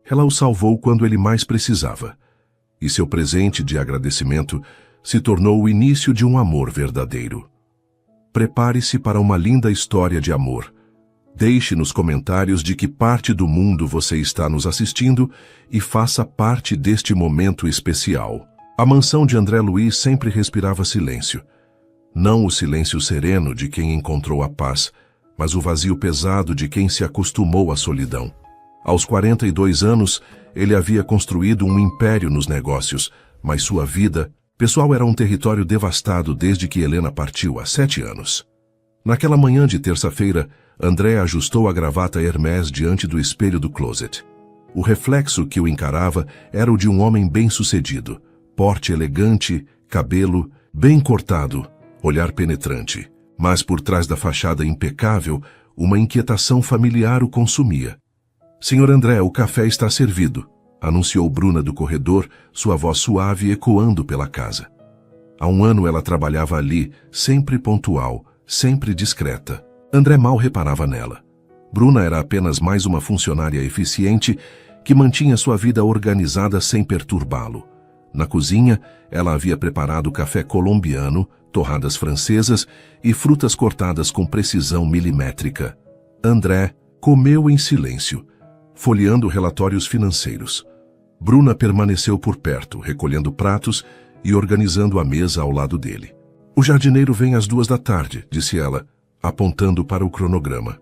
Ela o salvou quando ele mais precisava. E seu presente de agradecimento se tornou o início de um amor verdadeiro. Prepare-se para uma linda história de amor. Deixe nos comentários de que parte do mundo você está nos assistindo e faça parte deste momento especial. A mansão de André Luiz sempre respirava silêncio. Não o silêncio sereno de quem encontrou a paz, mas o vazio pesado de quem se acostumou à solidão. Aos 42 anos, ele havia construído um império nos negócios, mas sua vida pessoal era um território devastado desde que Helena partiu há 7 anos. Naquela manhã de terça-feira, André ajustou a gravata Hermès diante do espelho do closet. O reflexo que o encarava era o de um homem bem-sucedido, porte elegante, cabelo bem cortado, olhar penetrante. Mas por trás da fachada impecável, uma inquietação familiar o consumia. "Senhor André, o café está servido", anunciou Bruna do corredor, sua voz suave ecoando pela casa. Há 1 ano ela trabalhava ali, sempre pontual, sempre discreta. André mal reparava nela. Bruna era apenas mais uma funcionária eficiente que mantinha sua vida organizada sem perturbá-lo. Na cozinha, ela havia preparado café colombiano, torradas francesas e frutas cortadas com precisão milimétrica. André comeu em silêncio, folheando relatórios financeiros. Bruna permaneceu por perto, recolhendo pratos e organizando a mesa ao lado dele. "O jardineiro vem às 2 da tarde", disse ela, apontando para o cronograma.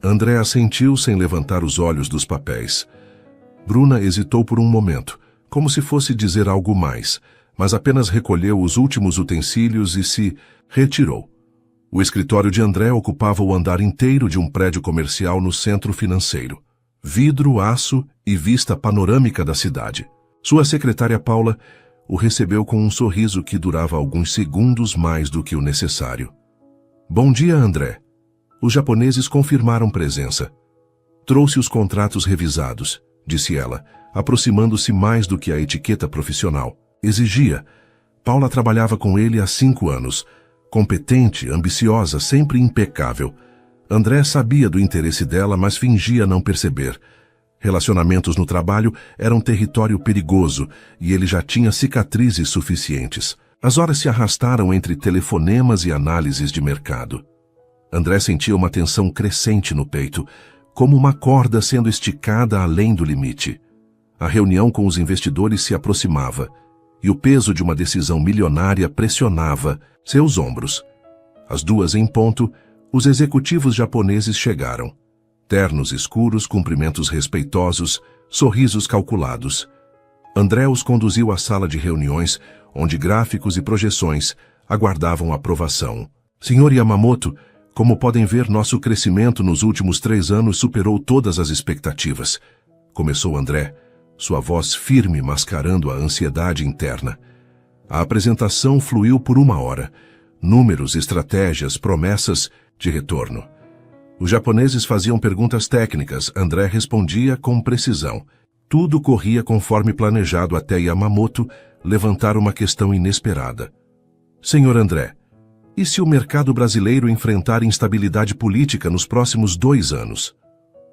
André assentiu sem levantar os olhos dos papéis. Bruna hesitou por um momento, como se fosse dizer algo mais, mas apenas recolheu os últimos utensílios e se retirou. O escritório de André ocupava o andar inteiro de um prédio comercial no centro financeiro. Vidro, aço e vista panorâmica da cidade. Sua secretária Paula o recebeu com um sorriso que durava alguns segundos mais do que o necessário. "Bom dia, André." Os japoneses confirmaram presença. "Trouxe os contratos revisados", disse ela, aproximando-se mais do que a etiqueta profissional exigia. Paula trabalhava com ele há 5 anos. Competente, ambiciosa, sempre impecável. André sabia do interesse dela, mas fingia não perceber. Relacionamentos no trabalho eram território perigoso e ele já tinha cicatrizes suficientes. As horas se arrastaram entre telefonemas e análises de mercado. André sentia uma tensão crescente no peito, como uma corda sendo esticada além do limite. A reunião com os investidores se aproximava, e o peso de uma decisão milionária pressionava seus ombros. Às 2 em ponto, os executivos japoneses chegaram. Ternos escuros, cumprimentos respeitosos, sorrisos calculados. André os conduziu à sala de reuniões, onde gráficos e projeções aguardavam aprovação. "Senhor Yamamoto, como podem ver, nosso crescimento nos últimos 3 anos superou todas as expectativas", começou André, sua voz firme mascarando a ansiedade interna. A apresentação fluiu por 1 hora. Números, estratégias, promessas de retorno. Os japoneses faziam perguntas técnicas, André respondia com precisão. Tudo corria conforme planejado até Yamamoto levantar uma questão inesperada. "Senhor André, e se o mercado brasileiro enfrentar instabilidade política nos próximos 2 anos?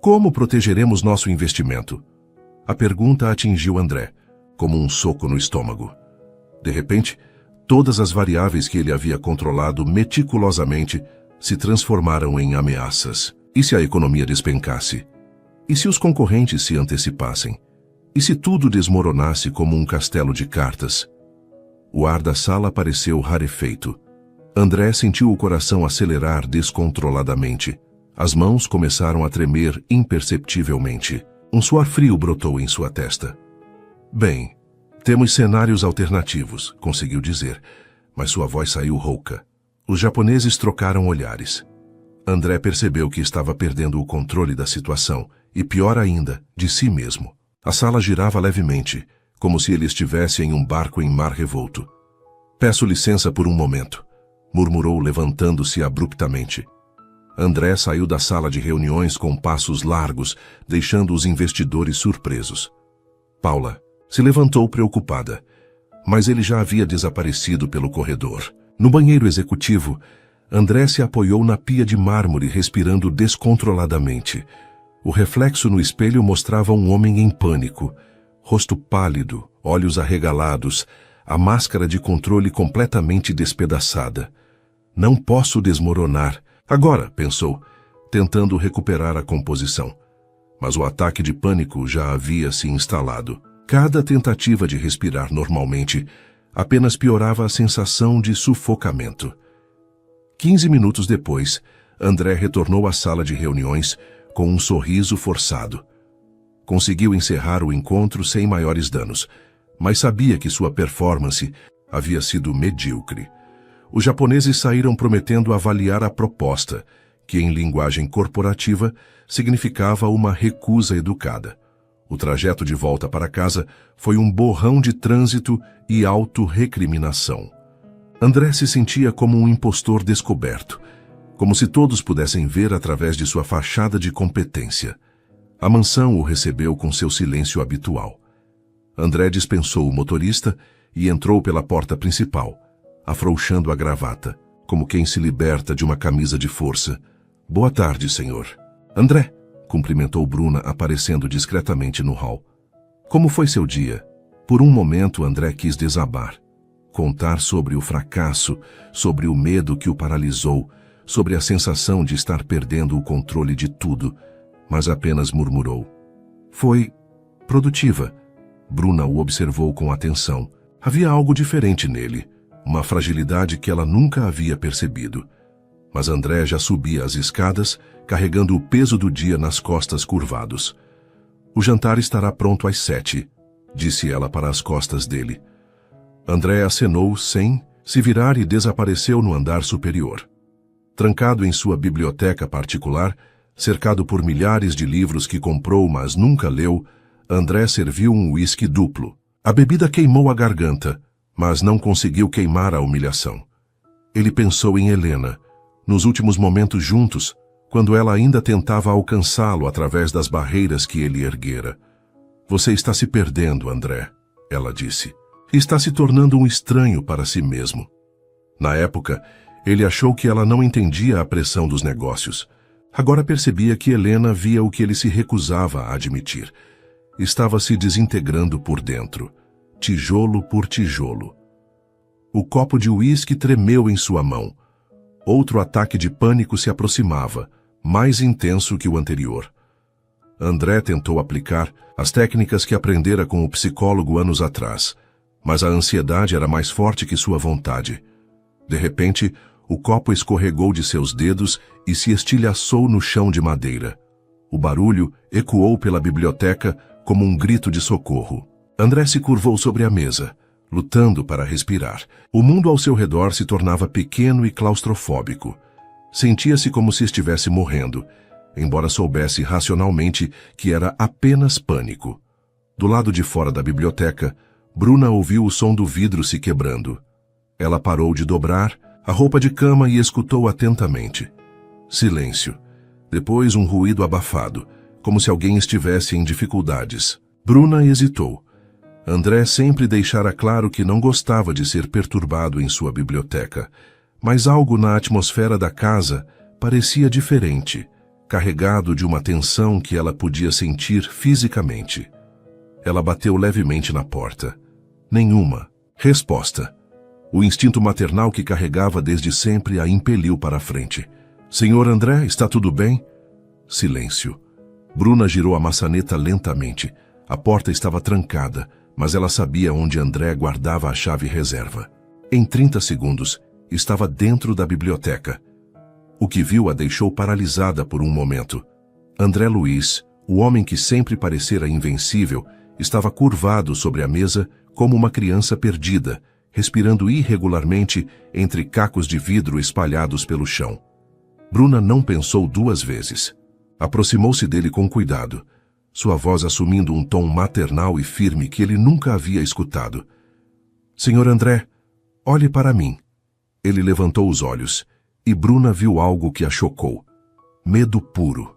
Como protegeremos nosso investimento?" A pergunta atingiu André, como um soco no estômago. De repente, todas as variáveis que ele havia controlado meticulosamente se transformaram em ameaças. E se a economia despencasse? E se os concorrentes se antecipassem? E se tudo desmoronasse como um castelo de cartas? O ar da sala pareceu rarefeito. André sentiu o coração acelerar descontroladamente. As mãos começaram a tremer imperceptivelmente. Um suor frio brotou em sua testa. "Bem, temos cenários alternativos", conseguiu dizer, mas sua voz saiu rouca. Os japoneses trocaram olhares. André percebeu que estava perdendo o controle da situação e, pior ainda, de si mesmo. A sala girava levemente, como se ele estivesse em um barco em mar revolto. "Peço licença por um momento", murmurou levantando-se abruptamente. André saiu da sala de reuniões com passos largos, deixando os investidores surpresos. Paula se levantou preocupada, mas ele já havia desaparecido pelo corredor. No banheiro executivo, André se apoiou na pia de mármore, respirando descontroladamente. O reflexo no espelho mostrava um homem em pânico, rosto pálido, olhos arregalados, a máscara de controle completamente despedaçada. Não posso desmoronar. Agora, pensou, tentando recuperar a composição. Mas o ataque de pânico já havia se instalado. Cada tentativa de respirar normalmente apenas piorava a sensação de sufocamento. 15 minutos depois, André retornou à sala de reuniões com um sorriso forçado. Conseguiu encerrar o encontro sem maiores danos, mas sabia que sua performance havia sido medíocre. Os japoneses saíram prometendo avaliar a proposta, que em linguagem corporativa significava uma recusa educada. O trajeto de volta para casa foi um borrão de trânsito e autorrecriminação. André se sentia como um impostor descoberto, como se todos pudessem ver através de sua fachada de competência. A mansão o recebeu com seu silêncio habitual. André dispensou o motorista e entrou pela porta principal, afrouxando a gravata, como quem se liberta de uma camisa de força. Boa tarde, senhor. André, cumprimentou Bruna, aparecendo discretamente no hall. Como foi seu dia? Por um momento, André quis desabar. Contar sobre o fracasso, sobre o medo que o paralisou, sobre a sensação de estar perdendo o controle de tudo, mas apenas murmurou. Foi produtiva. Bruna o observou com atenção. Havia algo diferente nele, uma fragilidade que ela nunca havia percebido. Mas André já subia as escadas, carregando o peso do dia nas costas curvados. O jantar estará pronto às 7, disse ela para as costas dele. André acenou sem se virar e desapareceu no andar superior. Trancado em sua biblioteca particular, cercado por milhares de livros que comprou mas nunca leu, André serviu um uísque duplo. A bebida queimou a garganta, mas não conseguiu queimar a humilhação. Ele pensou em Helena, nos últimos momentos juntos, quando ela ainda tentava alcançá-lo através das barreiras que ele erguera. Você está se perdendo, André, ela disse. Está se tornando um estranho para si mesmo. Na época, ele achou que ela não entendia a pressão dos negócios. Agora percebia que Helena via o que ele se recusava a admitir. Estava se desintegrando por dentro, tijolo por tijolo. O copo de uísque tremeu em sua mão. Outro ataque de pânico se aproximava, mais intenso que o anterior. André tentou aplicar as técnicas que aprendera com o psicólogo anos atrás, mas a ansiedade era mais forte que sua vontade. De repente, o copo escorregou de seus dedos e se estilhaçou no chão de madeira. O barulho ecoou pela biblioteca como um grito de socorro. André se curvou sobre a mesa, lutando para respirar. O mundo ao seu redor se tornava pequeno e claustrofóbico. Sentia-se como se estivesse morrendo, embora soubesse racionalmente que era apenas pânico. Do lado de fora da biblioteca, Bruna ouviu o som do vidro se quebrando. Ela parou de dobrar a roupa de cama e escutou atentamente. Silêncio. Depois um ruído abafado, como se alguém estivesse em dificuldades. Bruna hesitou. André sempre deixara claro que não gostava de ser perturbado em sua biblioteca, mas algo na atmosfera da casa parecia diferente, carregado de uma tensão que ela podia sentir fisicamente. Ela bateu levemente na porta. Nenhuma resposta. O instinto maternal que carregava desde sempre a impeliu para a frente. Senhor André, está tudo bem? Silêncio. Bruna girou a maçaneta lentamente. A porta estava trancada, mas ela sabia onde André guardava a chave reserva. Em 30 segundos, estava dentro da biblioteca. O que viu a deixou paralisada por um momento. André Luiz, o homem que sempre parecera invencível, estava curvado sobre a mesa como uma criança perdida, respirando irregularmente entre cacos de vidro espalhados pelo chão. Bruna não pensou duas vezes. Aproximou-se dele com cuidado, sua voz assumindo um tom maternal e firme que ele nunca havia escutado. Senhor André, olhe para mim. Ele levantou os olhos, e Bruna viu algo que a chocou. Medo puro.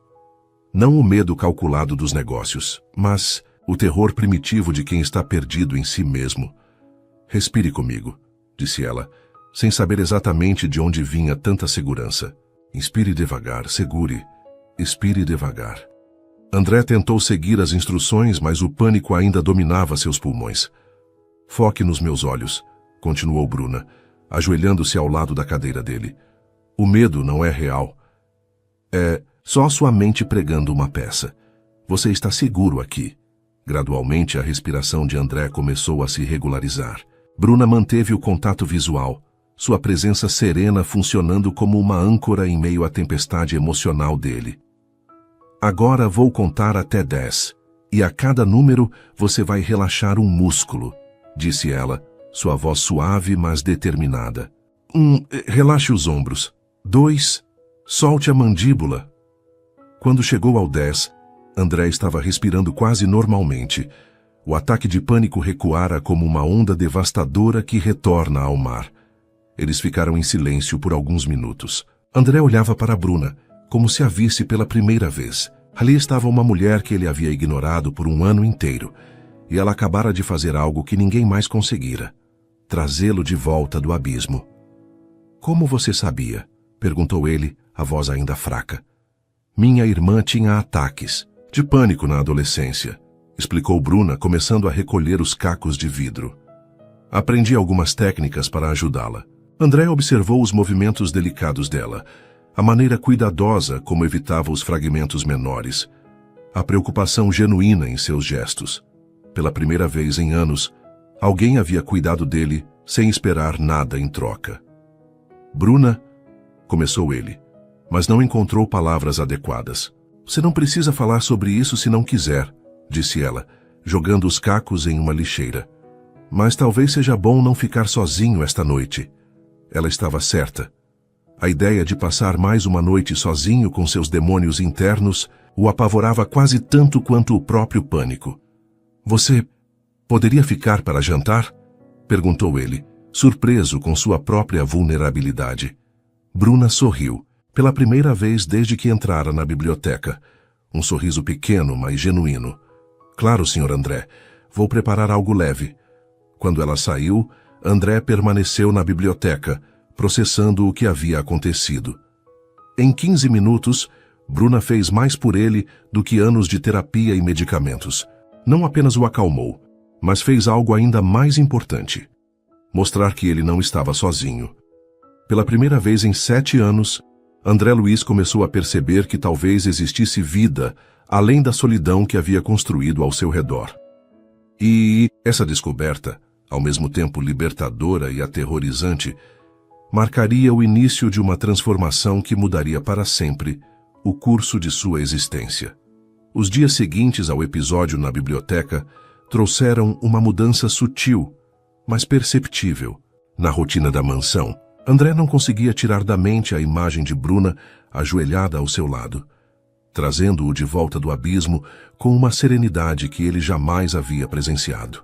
Não o medo calculado dos negócios, mas o terror primitivo de quem está perdido em si mesmo. Respire comigo, disse ela, sem saber exatamente de onde vinha tanta segurança. Inspire devagar, segure. Expire devagar. André tentou seguir as instruções, mas o pânico ainda dominava seus pulmões. Foque nos meus olhos, continuou Bruna, ajoelhando-se ao lado da cadeira dele. O medo não é real. É só sua mente pregando uma peça. Você está seguro aqui. Gradualmente, a respiração de André começou a se regularizar. Bruna manteve o contato visual, sua presença serena funcionando como uma âncora em meio à tempestade emocional dele. Agora vou contar até 10, e a cada número você vai relaxar um músculo, disse ela, sua voz suave, mas determinada. 1, relaxe os ombros. 2, solte a mandíbula. Quando chegou ao 10, André estava respirando quase normalmente. O ataque de pânico recuara como uma onda devastadora que retorna ao mar. Eles ficaram em silêncio por alguns minutos. André olhava para Bruna, como se a visse pela primeira vez. Ali estava uma mulher que ele havia ignorado por um ano inteiro, e ela acabara de fazer algo que ninguém mais conseguira: trazê-lo de volta do abismo. Como você sabia? Perguntou ele, a voz ainda fraca. Minha irmã tinha ataques de pânico na adolescência, explicou Bruna, começando a recolher os cacos de vidro. Aprendi algumas técnicas para ajudá-la. André observou os movimentos delicados dela, a maneira cuidadosa como evitava os fragmentos menores, a preocupação genuína em seus gestos. Pela primeira vez em anos, alguém havia cuidado dele sem esperar nada em troca. Bruna, começou ele, mas não encontrou palavras adequadas. Você não precisa falar sobre isso se não quiser, disse ela, jogando os cacos em uma lixeira. Mas talvez seja bom não ficar sozinho esta noite. Ela estava certa. A ideia de passar mais uma noite sozinho com seus demônios internos o apavorava quase tanto quanto o próprio pânico. Você poderia ficar para jantar? Perguntou ele, surpreso com sua própria vulnerabilidade. Bruna sorriu, pela primeira vez desde que entrara na biblioteca. Um sorriso pequeno, mas genuíno. Claro, Sr. André, vou preparar algo leve. Quando ela saiu, André permaneceu na biblioteca, processando o que havia acontecido. Em 15 minutos, Bruna fez mais por ele do que anos de terapia e medicamentos. Não apenas o acalmou, mas fez algo ainda mais importante: mostrar que ele não estava sozinho. Pela primeira vez em 7 anos, André Luiz começou a perceber que talvez existisse vida além da solidão que havia construído ao seu redor. E essa descoberta, ao mesmo tempo libertadora e aterrorizante, marcaria o início de uma transformação que mudaria para sempre o curso de sua existência. Os dias seguintes ao episódio na biblioteca trouxeram uma mudança sutil, mas perceptível, na rotina da mansão. André não conseguia tirar da mente a imagem de Bruna ajoelhada ao seu lado, trazendo-o de volta do abismo com uma serenidade que ele jamais havia presenciado.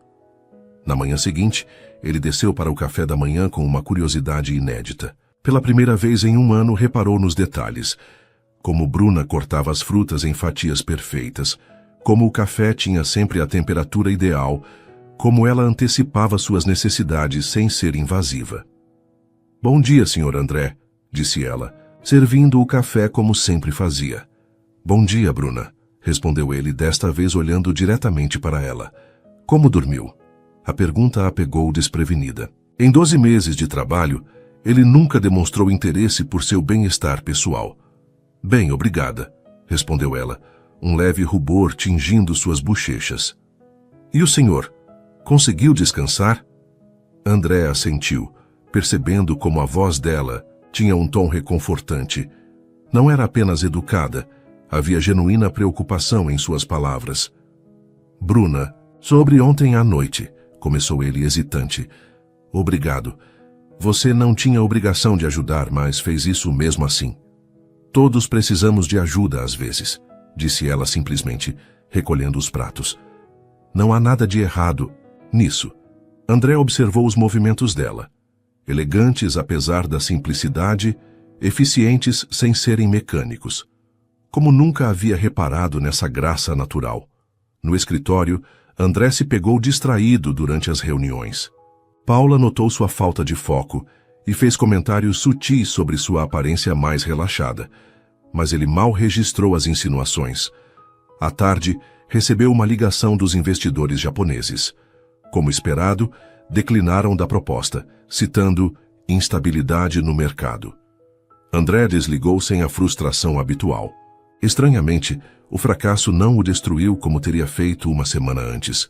Na manhã seguinte, ele desceu para o café da manhã com uma curiosidade inédita. Pela primeira vez em um ano, reparou nos detalhes: como Bruna cortava as frutas em fatias perfeitas, como o café tinha sempre a temperatura ideal, como ela antecipava suas necessidades sem ser invasiva. Bom dia, Sr. André, disse ela, servindo o café como sempre fazia. Bom dia, Bruna, respondeu ele, desta vez olhando diretamente para ela. Como dormiu? A pergunta a pegou desprevenida. Em 12 meses de trabalho, ele nunca demonstrou interesse por seu bem-estar pessoal. Bem, obrigada, respondeu ela, um leve rubor tingindo suas bochechas. E o senhor? Conseguiu descansar? André assentiu, percebendo como a voz dela tinha um tom reconfortante. Não era apenas educada, havia genuína preocupação em suas palavras. Bruna, sobre ontem à noite, começou ele hesitante. Obrigado. Você não tinha obrigação de ajudar, mas fez isso mesmo assim. Todos precisamos de ajuda às vezes, disse ela simplesmente, recolhendo os pratos. Não há nada de errado nisso. André observou os movimentos dela. Elegantes apesar da simplicidade, eficientes sem serem mecânicos. Como nunca havia reparado nessa graça natural. No escritório, André se pegou distraído durante as reuniões. Paula notou sua falta de foco e fez comentários sutis sobre sua aparência mais relaxada, mas ele mal registrou as insinuações. À tarde, recebeu uma ligação dos investidores japoneses. Como esperado, declinaram da proposta, citando instabilidade no mercado. André desligou sem a frustração habitual. Estranhamente, o fracasso não o destruiu como teria feito uma semana antes.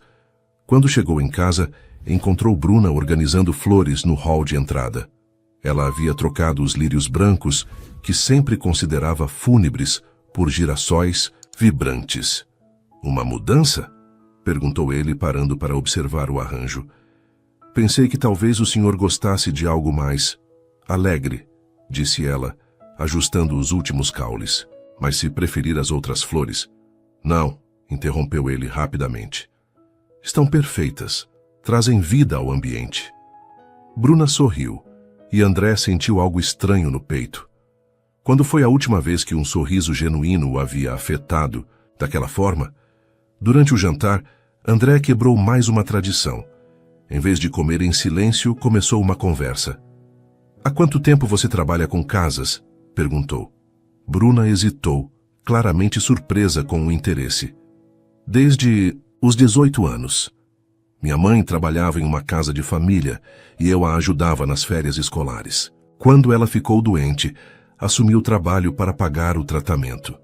Quando chegou em casa, encontrou Bruna organizando flores no hall de entrada. Ela havia trocado os lírios brancos, que sempre considerava fúnebres, por girassóis vibrantes. Uma mudança? Perguntou ele, parando para observar o arranjo. Pensei que talvez o senhor gostasse de algo mais alegre, disse ela, ajustando os últimos caules. Mas se preferir as outras flores... Não, interrompeu ele rapidamente. Estão perfeitas. Trazem vida ao ambiente. Bruna sorriu, e André sentiu algo estranho no peito. Quando foi a última vez que um sorriso genuíno o havia afetado daquela forma? Durante o jantar, André quebrou mais uma tradição. Em vez de comer em silêncio, começou uma conversa. Há quanto tempo você trabalha com casas? Perguntou. Bruna hesitou, claramente surpresa com o interesse. Desde os 18 anos. Minha mãe trabalhava em uma casa de família e eu a ajudava nas férias escolares. Quando ela ficou doente, assumi o trabalho para pagar o tratamento.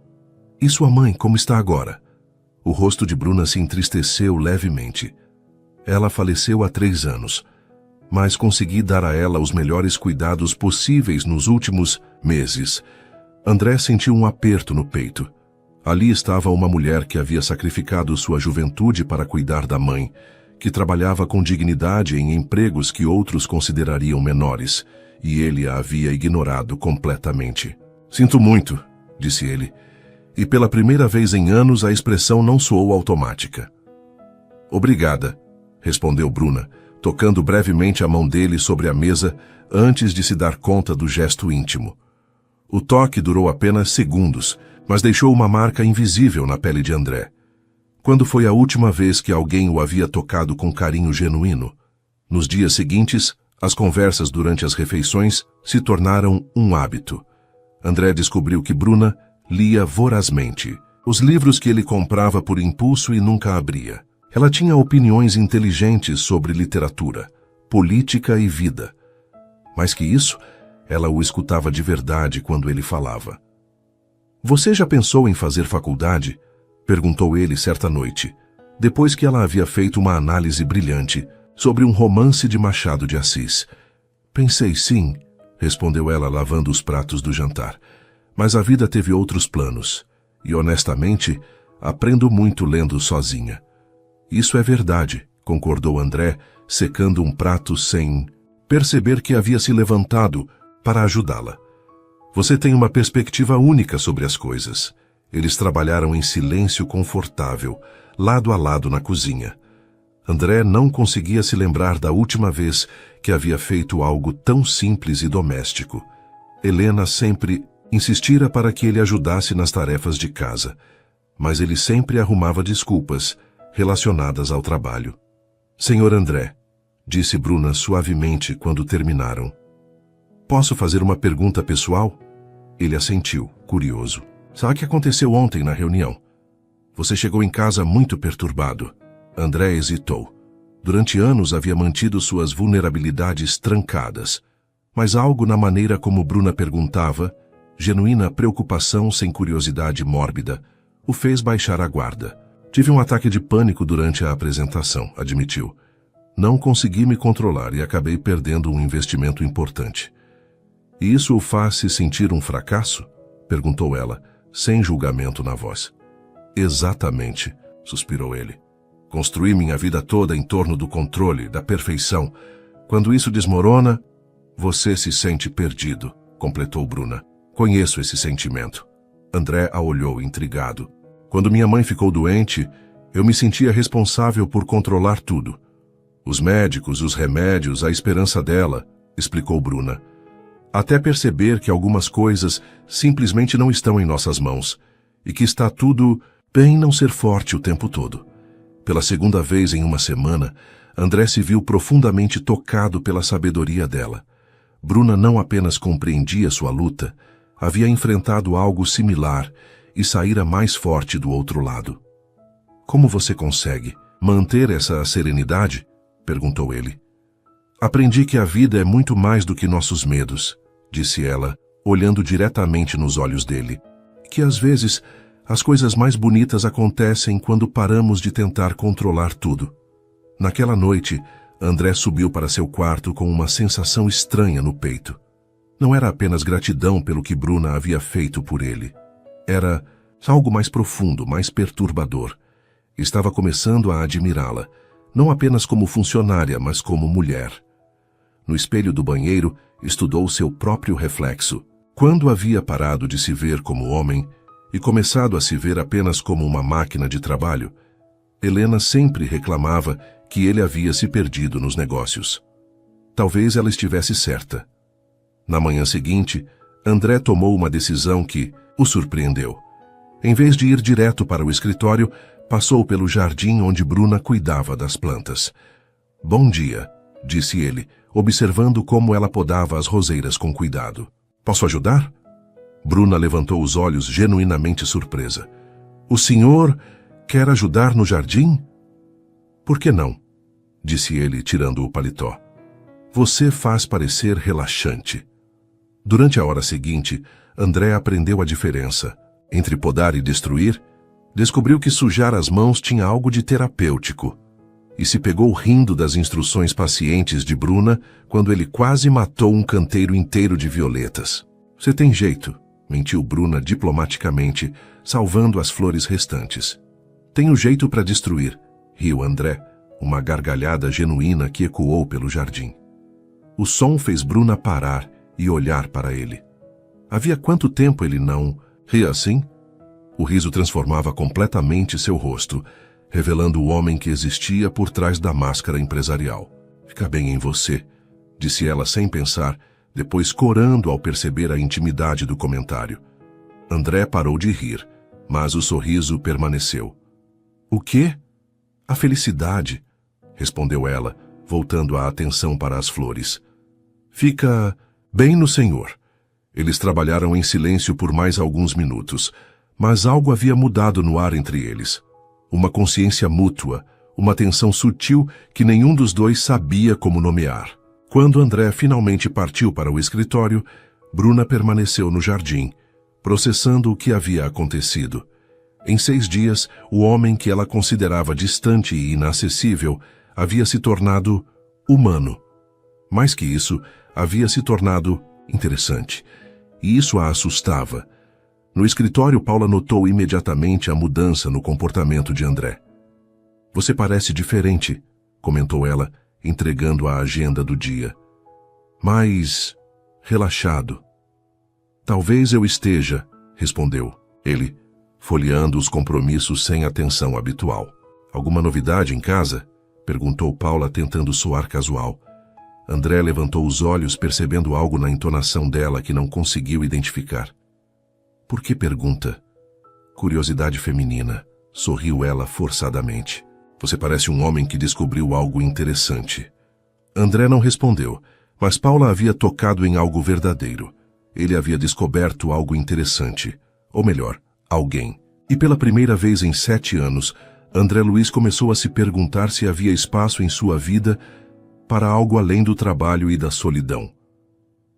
E sua mãe, como está agora? O rosto de Bruna se entristeceu levemente. Ela faleceu há 3 anos, mas consegui dar a ela os melhores cuidados possíveis nos últimos meses. André sentiu um aperto no peito. Ali estava uma mulher que havia sacrificado sua juventude para cuidar da mãe, que trabalhava com dignidade em empregos que outros considerariam menores, e ele a havia ignorado completamente. Sinto muito, disse ele, e pela primeira vez em anos a expressão não soou automática. Obrigada, respondeu Bruna, tocando brevemente a mão dele sobre a mesa antes de se dar conta do gesto íntimo. O toque durou apenas segundos, mas deixou uma marca invisível na pele de André. Quando foi a última vez que alguém o havia tocado com carinho genuíno? Nos dias seguintes, as conversas durante as refeições se tornaram um hábito. André descobriu que Bruna lia vorazmente os livros que ele comprava por impulso e nunca abria. Ela tinha opiniões inteligentes sobre literatura, política e vida. Mais que isso, ela o escutava de verdade quando ele falava. Você já pensou em fazer faculdade? Perguntou ele certa noite, depois que ela havia feito uma análise brilhante sobre um romance de Machado de Assis. Pensei sim, respondeu ela lavando os pratos do jantar. Mas a vida teve outros planos, e honestamente, aprendo muito lendo sozinha. Isso é verdade, concordou André, secando um prato sem perceber que havia se levantado para ajudá-la. Você tem uma perspectiva única sobre as coisas. Eles trabalharam em silêncio confortável, lado a lado na cozinha. André não conseguia se lembrar da última vez que havia feito algo tão simples e doméstico. Helena sempre insistira para que ele ajudasse nas tarefas de casa, mas ele sempre arrumava desculpas relacionadas ao trabalho. Senhor André, disse Bruna suavemente quando terminaram. Posso fazer uma pergunta pessoal? Ele assentiu, curioso. Sabe o que aconteceu ontem na reunião? Você chegou em casa muito perturbado. André hesitou. Durante anos havia mantido suas vulnerabilidades trancadas, mas algo na maneira como Bruna perguntava, genuína preocupação sem curiosidade mórbida, o fez baixar a guarda. Tive um ataque de pânico durante a apresentação, admitiu. Não consegui me controlar e acabei perdendo um investimento importante. E isso o faz se sentir um fracasso? Perguntou ela, sem julgamento na voz. Exatamente, suspirou ele. Construí minha vida toda em torno do controle, da perfeição. Quando isso desmorona, você se sente perdido, completou Bruna. Conheço esse sentimento. André a olhou intrigado. Quando minha mãe ficou doente, eu me sentia responsável por controlar tudo. Os médicos, os remédios, a esperança dela, explicou Bruna. Até perceber que algumas coisas simplesmente não estão em nossas mãos e que está tudo bem não ser forte o tempo todo. Pela segunda vez em uma semana, André se viu profundamente tocado pela sabedoria dela. Bruna não apenas compreendia sua luta, havia enfrentado algo similar e saíra mais forte do outro lado. Como você consegue manter essa serenidade? Perguntou ele. Aprendi que a vida é muito mais do que nossos medos, disse ela, olhando diretamente nos olhos dele. Que às vezes as coisas mais bonitas acontecem quando paramos de tentar controlar tudo. Naquela noite, André subiu para seu quarto com uma sensação estranha no peito. Não era apenas gratidão pelo que Bruna havia feito por ele. Era algo mais profundo, mais perturbador. Estava começando a admirá-la, não apenas como funcionária, mas como mulher. No espelho do banheiro, estudou seu próprio reflexo. Quando havia parado de se ver como homem e começado a se ver apenas como uma máquina de trabalho, Helena sempre reclamava que ele havia se perdido nos negócios. Talvez ela estivesse certa. Na manhã seguinte, André tomou uma decisão que o surpreendeu. Em vez de ir direto para o escritório, passou pelo jardim onde Bruna cuidava das plantas. Bom dia, disse ele, observando como ela podava as roseiras com cuidado. Posso ajudar? Bruna levantou os olhos genuinamente surpresa. O senhor quer ajudar no jardim? Por que não? Disse ele, tirando o paletó. Você faz parecer relaxante. Durante a hora seguinte, André aprendeu a diferença entre podar e destruir. Descobriu que sujar as mãos tinha algo de terapêutico e se pegou rindo das instruções pacientes de Bruna quando ele quase matou um canteiro inteiro de violetas. Você tem jeito, mentiu Bruna diplomaticamente, salvando as flores restantes. Tenho jeito para destruir, riu André, uma gargalhada genuína que ecoou pelo jardim. O som fez Bruna parar e olhar para ele. Havia quanto tempo ele não ria assim? O riso transformava completamente seu rosto, revelando o homem que existia por trás da máscara empresarial. Fica bem em você, disse ela sem pensar, depois corando ao perceber a intimidade do comentário. André parou de rir, mas o sorriso permaneceu. O quê? A felicidade, respondeu ela, voltando a atenção para as flores. Fica bem no senhor. Eles trabalharam em silêncio por mais alguns minutos, mas algo havia mudado no ar entre eles. Uma consciência mútua, uma tensão sutil que nenhum dos dois sabia como nomear. Quando André finalmente partiu para o escritório, Bruna permaneceu no jardim, processando o que havia acontecido. Em 6 dias, o homem que ela considerava distante e inacessível havia se tornado humano. Mais que isso, havia se tornado interessante. E isso a assustava. No escritório, Paula notou imediatamente a mudança no comportamento de André. Você parece diferente, comentou ela, entregando a agenda do dia. Mais relaxado. Talvez eu esteja, respondeu ele, folheando os compromissos sem atenção habitual. Alguma novidade em casa? Perguntou Paula, tentando soar casual. André levantou os olhos, percebendo algo na entonação dela que não conseguiu identificar. Por que pergunta? Curiosidade feminina, sorriu ela forçadamente. Você parece um homem que descobriu algo interessante. André não respondeu, mas Paula havia tocado em algo verdadeiro. Ele havia descoberto algo interessante, ou melhor, alguém. E pela primeira vez em 7 anos, André Luiz começou a se perguntar se havia espaço em sua vida para algo além do trabalho e da solidão.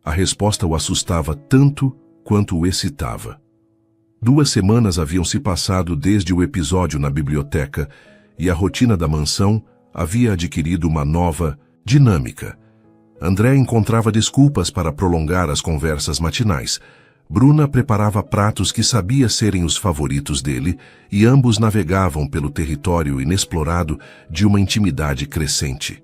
A resposta o assustava tanto quanto o excitava. 2 semanas haviam se passado desde o episódio na biblioteca e a rotina da mansão havia adquirido uma nova dinâmica. André encontrava desculpas para prolongar as conversas matinais. Bruna preparava pratos que sabia serem os favoritos dele e ambos navegavam pelo território inexplorado de uma intimidade crescente.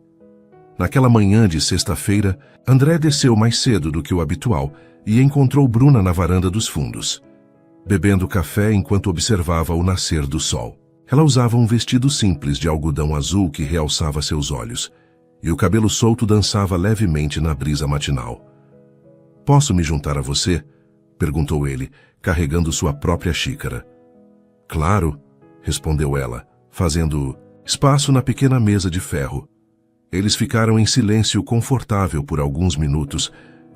Naquela manhã de sexta-feira, André desceu mais cedo do que o habitual e encontrou Bruna na varanda dos fundos, bebendo café enquanto observava o nascer do sol. Ela usava um vestido simples de algodão azul que realçava seus olhos, e o cabelo solto dançava levemente na brisa matinal. Posso me juntar a você? Perguntou ele, carregando sua própria xícara. Claro, respondeu ela, fazendo espaço na pequena mesa de ferro. Eles ficaram em silêncio confortável por alguns minutos,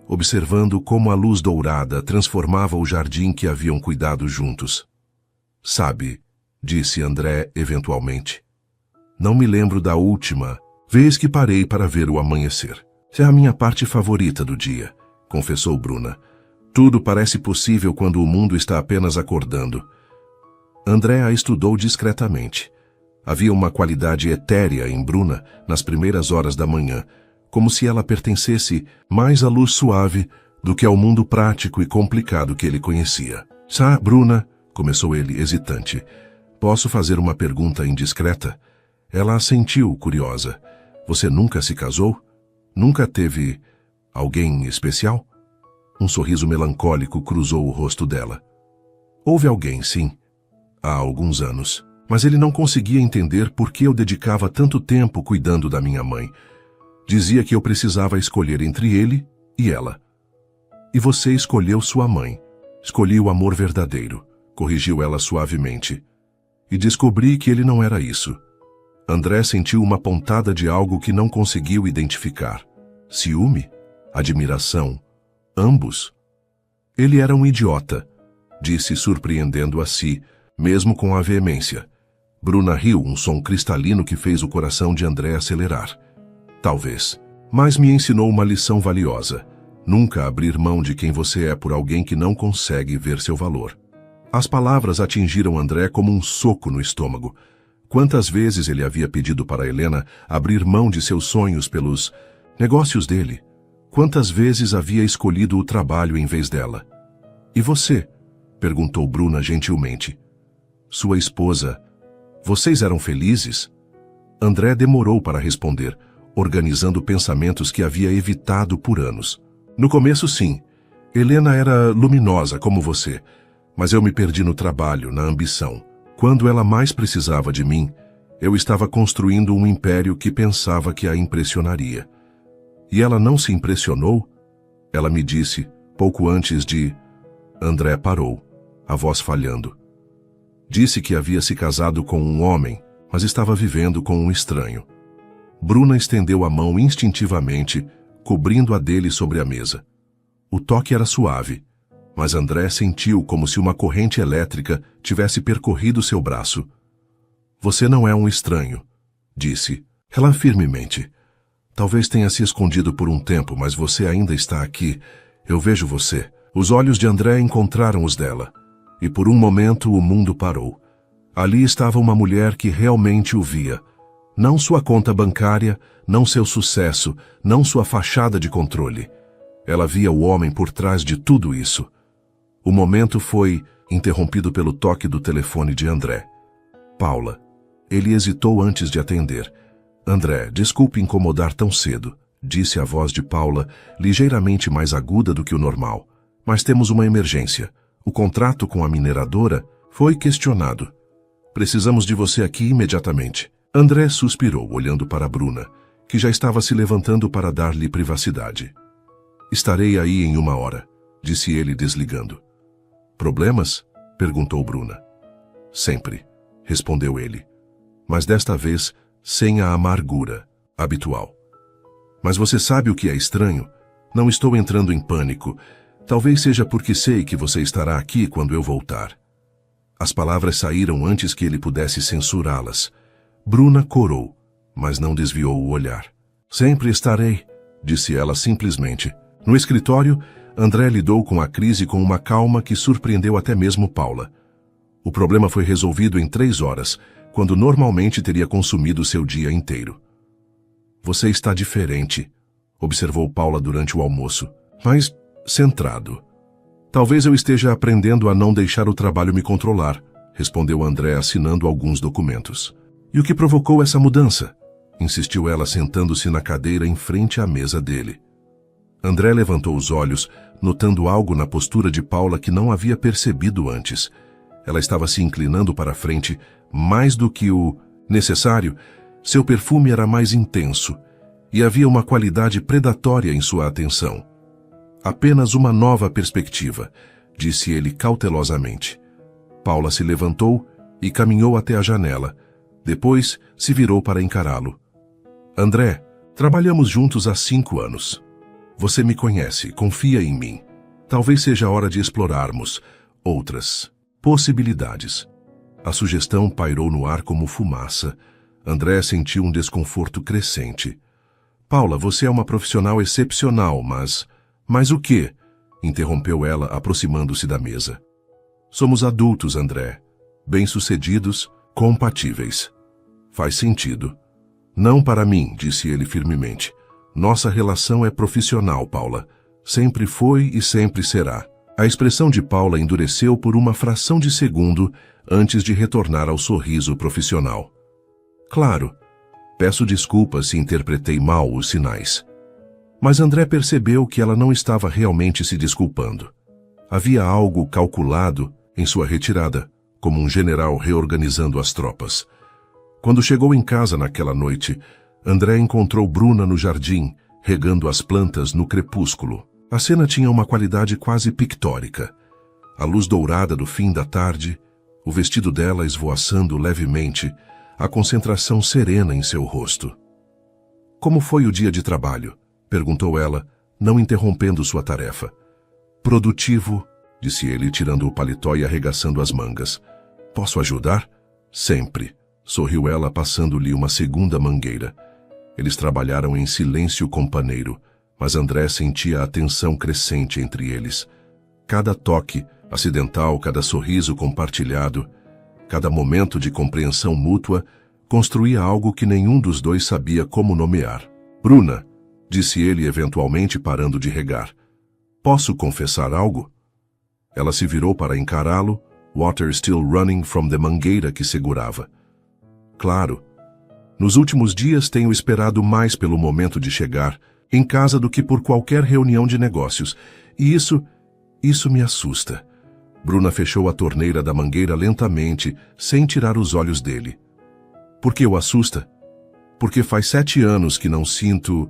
observando como a luz dourada transformava o jardim que haviam cuidado juntos. Sabe, disse André eventualmente. Não me lembro da última vez que parei para ver o amanhecer. É a minha parte favorita do dia, confessou Bruna. Tudo parece possível quando o mundo está apenas acordando. André a estudou discretamente. Havia uma qualidade etérea em Bruna nas primeiras horas da manhã, como se ela pertencesse mais à luz suave do que ao mundo prático e complicado que ele conhecia. Bruna, começou ele hesitante, posso fazer uma pergunta indiscreta? Ela assentiu, curiosa. Você nunca se casou? Nunca teve alguém especial? Um sorriso melancólico cruzou o rosto dela. Houve alguém, sim, há alguns anos. Mas ele não conseguia entender por que eu dedicava tanto tempo cuidando da minha mãe. Dizia que eu precisava escolher entre ele e ela. E você escolheu sua mãe. Escolhi o amor verdadeiro, corrigiu ela suavemente. E descobri que ele não era isso. André sentiu uma pontada de algo que não conseguiu identificar. Ciúme? Admiração? Ambos? Ele era um idiota, disse surpreendendo a si, mesmo com a veemência. Bruna riu, um som cristalino que fez o coração de André acelerar. Talvez. Mas me ensinou uma lição valiosa. Nunca abrir mão de quem você é por alguém que não consegue ver seu valor. As palavras atingiram André como um soco no estômago. Quantas vezes ele havia pedido para Helena abrir mão de seus sonhos pelos negócios dele? Quantas vezes havia escolhido o trabalho em vez dela? E você? Perguntou Bruna gentilmente. Sua esposa. Vocês eram felizes? André demorou para responder, organizando pensamentos que havia evitado por anos. No começo, sim. Helena era luminosa como você, mas eu me perdi no trabalho, na ambição. Quando ela mais precisava de mim, eu estava construindo um império que pensava que a impressionaria. E ela não se impressionou? Ela me disse, pouco antes de... André parou, a voz falhando. Disse que havia se casado com um homem, mas estava vivendo com um estranho. Bruna estendeu a mão instintivamente, cobrindo a dele sobre a mesa. O toque era suave, mas André sentiu como se uma corrente elétrica tivesse percorrido seu braço. Você não é um estranho, disse, ela firmemente. Talvez tenha se escondido por um tempo, mas você ainda está aqui. Eu vejo você. Os olhos de André encontraram os dela. E por um momento o mundo parou. Ali estava uma mulher que realmente o via. Não sua conta bancária, não seu sucesso, não sua fachada de controle. Ela via o homem por trás de tudo isso. O momento foi interrompido pelo toque do telefone de André. Paula. Ele hesitou antes de atender. André, desculpe incomodar tão cedo, disse a voz de Paula, ligeiramente mais aguda do que o normal. Mas temos uma emergência. O contrato com a mineradora foi questionado. Precisamos de você aqui imediatamente. André suspirou, olhando para Bruna, que já estava se levantando para dar-lhe privacidade. Estarei aí em 1 hora, disse ele desligando. Problemas? Perguntou Bruna. Sempre, respondeu ele. Mas desta vez, sem a amargura habitual. Mas você sabe o que é estranho? Não estou entrando em pânico. Talvez seja porque sei que você estará aqui quando eu voltar. As palavras saíram antes que ele pudesse censurá-las. Bruna corou, mas não desviou o olhar. Sempre estarei, disse ela simplesmente. No escritório, André lidou com a crise com uma calma que surpreendeu até mesmo Paula. O problema foi resolvido em 3 horas, quando normalmente teria consumido seu dia inteiro. Você está diferente, observou Paula durante o almoço, mas centrado. Talvez eu esteja aprendendo a não deixar o trabalho me controlar, respondeu André assinando alguns documentos. E o que provocou essa mudança? Insistiu ela sentando-se na cadeira em frente à mesa dele. André levantou os olhos, notando algo na postura de Paula que não havia percebido antes. Ela estava se inclinando para a frente, mais do que o necessário. Seu perfume era mais intenso, e havia uma qualidade predatória em sua atenção. Apenas uma nova perspectiva, disse ele cautelosamente. Paula se levantou e caminhou até a janela. Depois se virou para encará-lo. André, trabalhamos juntos há 5 anos. Você me conhece, confia em mim. Talvez seja a hora de explorarmos outras possibilidades. A sugestão pairou no ar como fumaça. André sentiu um desconforto crescente. Paula, você é uma profissional excepcional, mas... Mas o quê? Interrompeu ela, aproximando-se da mesa. Somos adultos, André. Bem-sucedidos, compatíveis. Faz sentido. Não para mim, disse ele firmemente. Nossa relação é profissional, Paula. Sempre foi e sempre será. A expressão de Paula endureceu por uma fração de segundo antes de retornar ao sorriso profissional. Claro. Peço desculpas se interpretei mal os sinais. Mas André percebeu que ela não estava realmente se desculpando. Havia algo calculado em sua retirada, como um general reorganizando as tropas. Quando chegou em casa naquela noite, André encontrou Bruna no jardim, regando as plantas no crepúsculo. A cena tinha uma qualidade quase pictórica. A luz dourada do fim da tarde, o vestido dela esvoaçando levemente, a concentração serena em seu rosto. Como foi o dia de trabalho? Perguntou ela, não interrompendo sua tarefa. Produtivo, disse ele, tirando o paletó e arregaçando as mangas. Posso ajudar? Sempre, sorriu ela, passando-lhe uma segunda mangueira. Eles trabalharam em silêncio companeiro, mas André sentia a tensão crescente entre eles. Cada toque, acidental, cada sorriso compartilhado, cada momento de compreensão mútua, construía algo que nenhum dos dois sabia como nomear. Bruna, disse ele eventualmente parando de regar. Posso confessar algo? Ela se virou para encará-lo, water still running from the mangueira que segurava. Claro. Nos últimos dias tenho esperado mais pelo momento de chegar em casa do que por qualquer reunião de negócios. E isso me assusta. Bruna fechou a torneira da mangueira lentamente, sem tirar os olhos dele. Por que o assusta? Porque faz 7 anos que não sinto...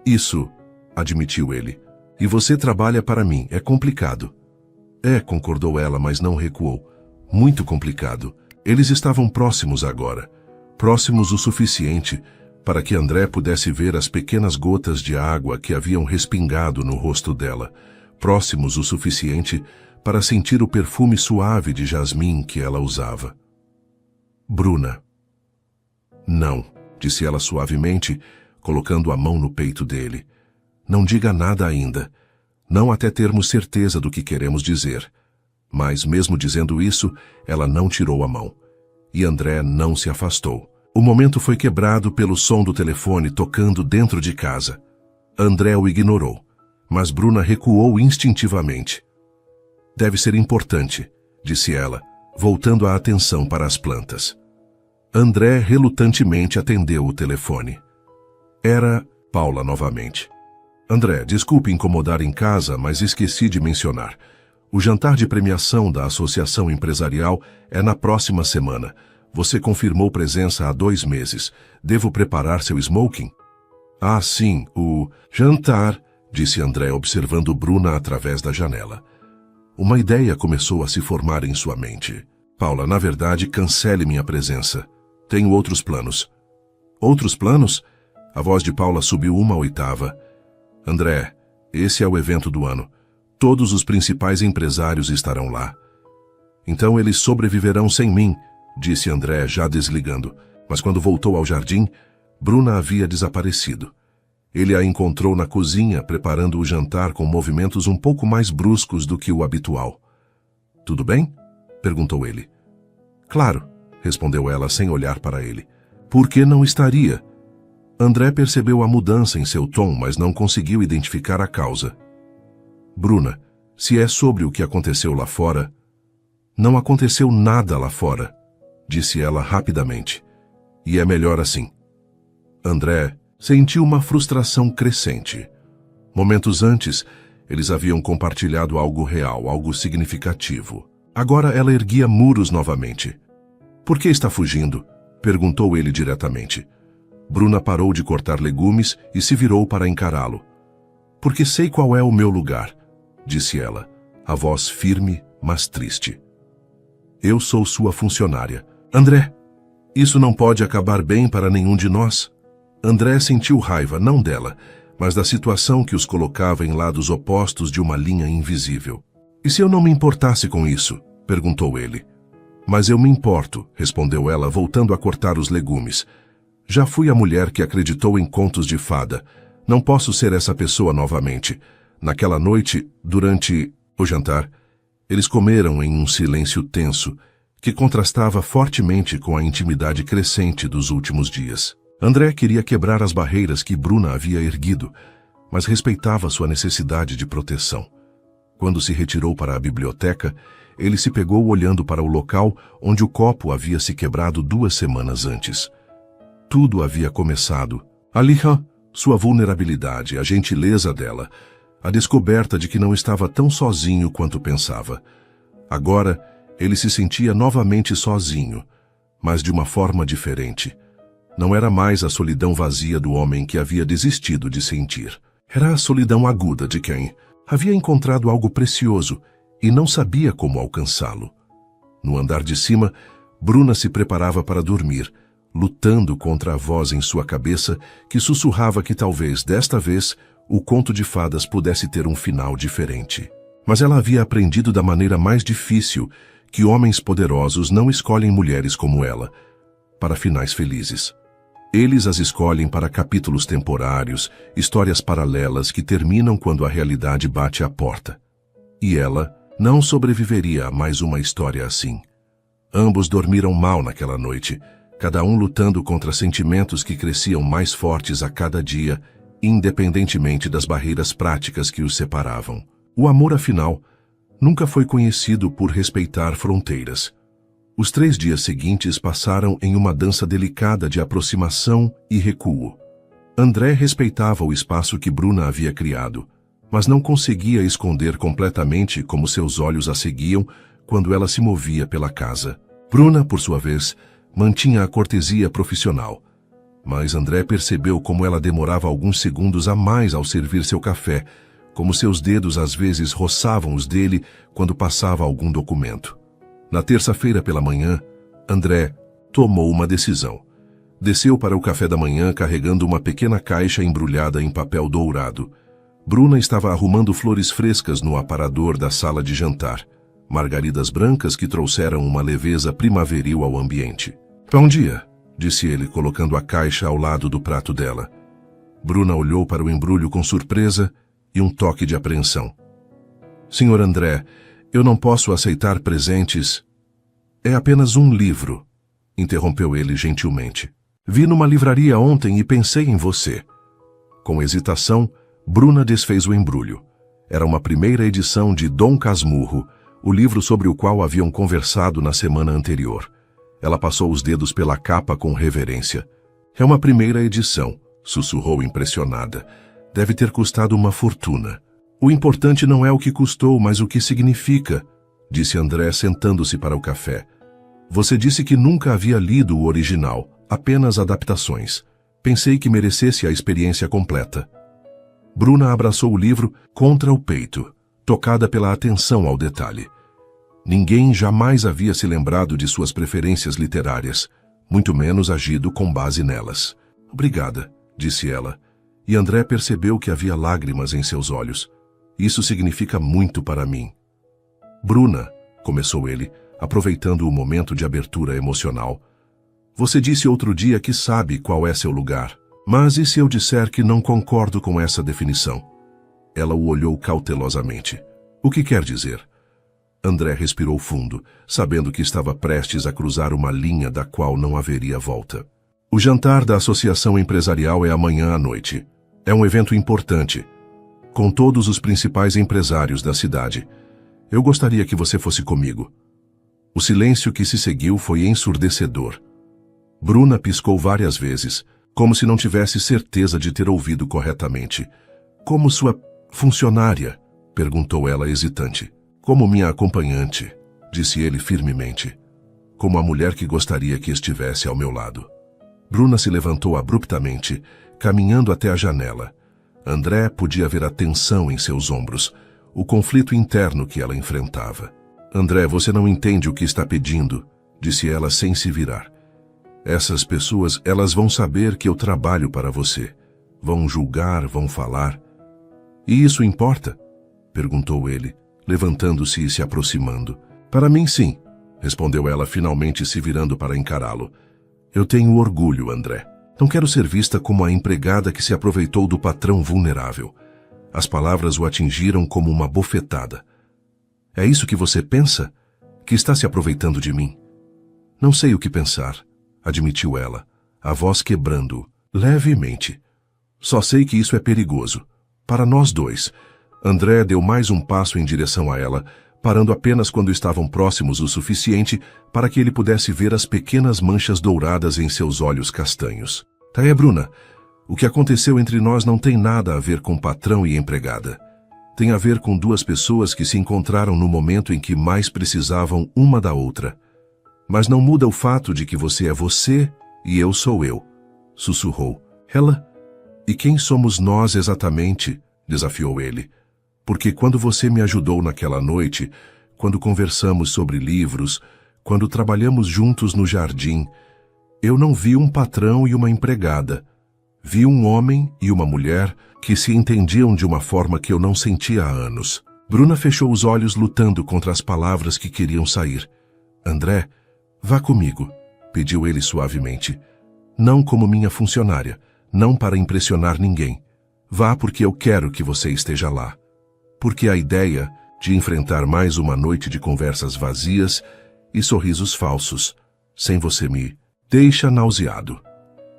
Isso, admitiu ele. E você trabalha para mim, é complicado. É, concordou ela, mas não recuou. Muito complicado. Eles estavam próximos agora. Próximos o suficiente para que André pudesse ver as pequenas gotas de água que haviam respingado no rosto dela. Próximos o suficiente para sentir o perfume suave de jasmim que ela usava. Bruna. Não, disse ela suavemente, colocando a mão no peito dele. Não diga nada ainda. Não até termos certeza do que queremos dizer. Mas, mesmo dizendo isso, ela não tirou a mão. E André não se afastou. O momento foi quebrado pelo som do telefone tocando dentro de casa. André o ignorou, mas Bruna recuou instintivamente. Deve ser importante, disse ela, voltando a atenção para as plantas. André relutantemente atendeu o telefone. Era Paula novamente. André, desculpe incomodar em casa, mas esqueci de mencionar. O jantar de premiação da Associação Empresarial é na próxima semana. Você confirmou presença há 2 meses. Devo preparar seu smoking? Ah, sim, o jantar, disse André, observando Bruna através da janela. Uma ideia começou a se formar em sua mente. Paula, na verdade, cancele minha presença. Tenho outros planos. Outros planos? A voz de Paula subiu 1/8. André, esse é o evento do ano. Todos os principais empresários estarão lá. Então eles sobreviverão sem mim, disse André, já desligando. Mas quando voltou ao jardim, Bruna havia desaparecido. Ele a encontrou na cozinha, preparando o jantar com movimentos um pouco mais bruscos do que o habitual. Tudo bem? Perguntou ele. Claro, respondeu ela sem olhar para ele. Por que não estaria? André percebeu a mudança em seu tom, mas não conseguiu identificar a causa. Bruna, se é sobre o que aconteceu lá fora... Não aconteceu nada lá fora, disse ela rapidamente. E é melhor assim. André sentiu uma frustração crescente. Momentos antes, eles haviam compartilhado algo real, algo significativo. Agora ela erguia muros novamente. Por que está fugindo? Perguntou ele diretamente. Bruna parou de cortar legumes e se virou para encará-lo. Porque sei qual é o meu lugar, disse ela, a voz firme, mas triste. Eu sou sua funcionária. André, isso não pode acabar bem para nenhum de nós. André sentiu raiva, não dela, mas da situação que os colocava em lados opostos de uma linha invisível. E se eu não me importasse com isso? Perguntou ele. Mas eu me importo, respondeu ela, voltando a cortar os legumes. Já fui a mulher que acreditou em contos de fada. Não posso ser essa pessoa novamente. Naquela noite, durante o jantar, eles comeram em um silêncio tenso, que contrastava fortemente com a intimidade crescente dos últimos dias. André queria quebrar as barreiras que Bruna havia erguido, mas respeitava sua necessidade de proteção. Quando se retirou para a biblioteca, ele se pegou olhando para o local onde o copo havia se quebrado 2 semanas antes. Tudo havia começado. Ali, sua vulnerabilidade, a gentileza dela, a descoberta de que não estava tão sozinho quanto pensava. Agora, ele se sentia novamente sozinho, mas de uma forma diferente. Não era mais a solidão vazia do homem que havia desistido de sentir. Era a solidão aguda de quem havia encontrado algo precioso e não sabia como alcançá-lo. No andar de cima, Bruna se preparava para dormir, lutando contra a voz em sua cabeça que sussurrava que talvez, desta vez, o conto de fadas pudesse ter um final diferente. Mas ela havia aprendido da maneira mais difícil que homens poderosos não escolhem mulheres como ela para finais felizes. Eles as escolhem para capítulos temporários, histórias paralelas que terminam quando a realidade bate à porta. E ela não sobreviveria a mais uma história assim. Ambos dormiram mal naquela noite, cada um lutando contra sentimentos que cresciam mais fortes a cada dia, independentemente das barreiras práticas que os separavam. O amor, afinal, nunca foi conhecido por respeitar fronteiras. Os 3 dias seguintes passaram em uma dança delicada de aproximação e recuo. André respeitava o espaço que Bruna havia criado, mas não conseguia esconder completamente como seus olhos a seguiam quando ela se movia pela casa. Bruna, por sua vez, mantinha a cortesia profissional, mas André percebeu como ela demorava alguns segundos a mais ao servir seu café, como seus dedos às vezes roçavam os dele quando passava algum documento. Na terça-feira pela manhã, André tomou uma decisão. Desceu para o café da manhã carregando uma pequena caixa embrulhada em papel dourado. Bruna estava arrumando flores frescas no aparador da sala de jantar, margaridas brancas que trouxeram uma leveza primaveril ao ambiente. Bom dia, disse ele, colocando a caixa ao lado do prato dela. Bruna olhou para o embrulho com surpresa e um toque de apreensão. Senhor André, eu não posso aceitar presentes. É apenas um livro, interrompeu ele gentilmente. Vi numa livraria ontem e pensei em você. Com hesitação, Bruna desfez o embrulho. Era uma primeira edição de Dom Casmurro, o livro sobre o qual haviam conversado na semana anterior. Ela passou os dedos pela capa com reverência. É uma primeira edição, sussurrou impressionada. Deve ter custado uma fortuna. O importante não é o que custou, mas o que significa, disse André sentando-se para o café. Você disse que nunca havia lido o original, apenas adaptações. Pensei que merecesse a experiência completa. Bruna abraçou o livro contra o peito, tocada pela atenção ao detalhe. Ninguém jamais havia se lembrado de suas preferências literárias, muito menos agido com base nelas. Obrigada, disse ela, e André percebeu que havia lágrimas em seus olhos. Isso significa muito para mim. Bruna, começou ele, aproveitando o momento de abertura emocional. Você disse outro dia que sabe qual é seu lugar. Mas e se eu disser que não concordo com essa definição? Ela o olhou cautelosamente. O que quer dizer? André respirou fundo, sabendo que estava prestes a cruzar uma linha da qual não haveria volta. O jantar da associação empresarial é amanhã à noite. É um evento importante, com todos os principais empresários da cidade. Eu gostaria que você fosse comigo. O silêncio que se seguiu foi ensurdecedor. Bruna piscou várias vezes, como se não tivesse certeza de ter ouvido corretamente. Como sua funcionária? Perguntou ela hesitante. Como minha acompanhante, disse ele firmemente. Como a mulher que gostaria que estivesse ao meu lado. Bruna se levantou abruptamente, caminhando até a janela. André podia ver a tensão em seus ombros, o conflito interno que ela enfrentava. André, você não entende o que está pedindo, disse ela sem se virar. Essas pessoas, elas vão saber que eu trabalho para você. Vão julgar, vão falar. E isso importa? Perguntou ele, levantando-se e se aproximando. Para mim, sim, respondeu ela, finalmente se virando para encará-lo. Eu tenho orgulho, André. Não quero ser vista como a empregada que se aproveitou do patrão vulnerável. As palavras o atingiram como uma bofetada. É isso que você pensa? Que está se aproveitando de mim? Não sei o que pensar, admitiu ela, a voz quebrando levemente. Só sei que isso é perigoso. Para nós dois. André deu mais um passo em direção a ela, parando apenas quando estavam próximos o suficiente para que ele pudesse ver as pequenas manchas douradas em seus olhos castanhos. Bruna, o que aconteceu entre nós não tem nada a ver com patrão e empregada. Tem a ver com duas pessoas que se encontraram no momento em que mais precisavam uma da outra. Mas não muda o fato de que você é você e eu sou eu, sussurrou ela. E quem somos nós exatamente? Desafiou ele. Porque quando você me ajudou naquela noite, quando conversamos sobre livros, quando trabalhamos juntos no jardim, eu não vi um patrão e uma empregada. Vi um homem e uma mulher que se entendiam de uma forma que eu não sentia há anos. Bruna fechou os olhos lutando contra as palavras que queriam sair. André, vá comigo, pediu ele suavemente. Não como minha funcionária, não para impressionar ninguém. Vá porque eu quero que você esteja lá. Porque a ideia de enfrentar mais uma noite de conversas vazias e sorrisos falsos, sem você me deixa nauseado.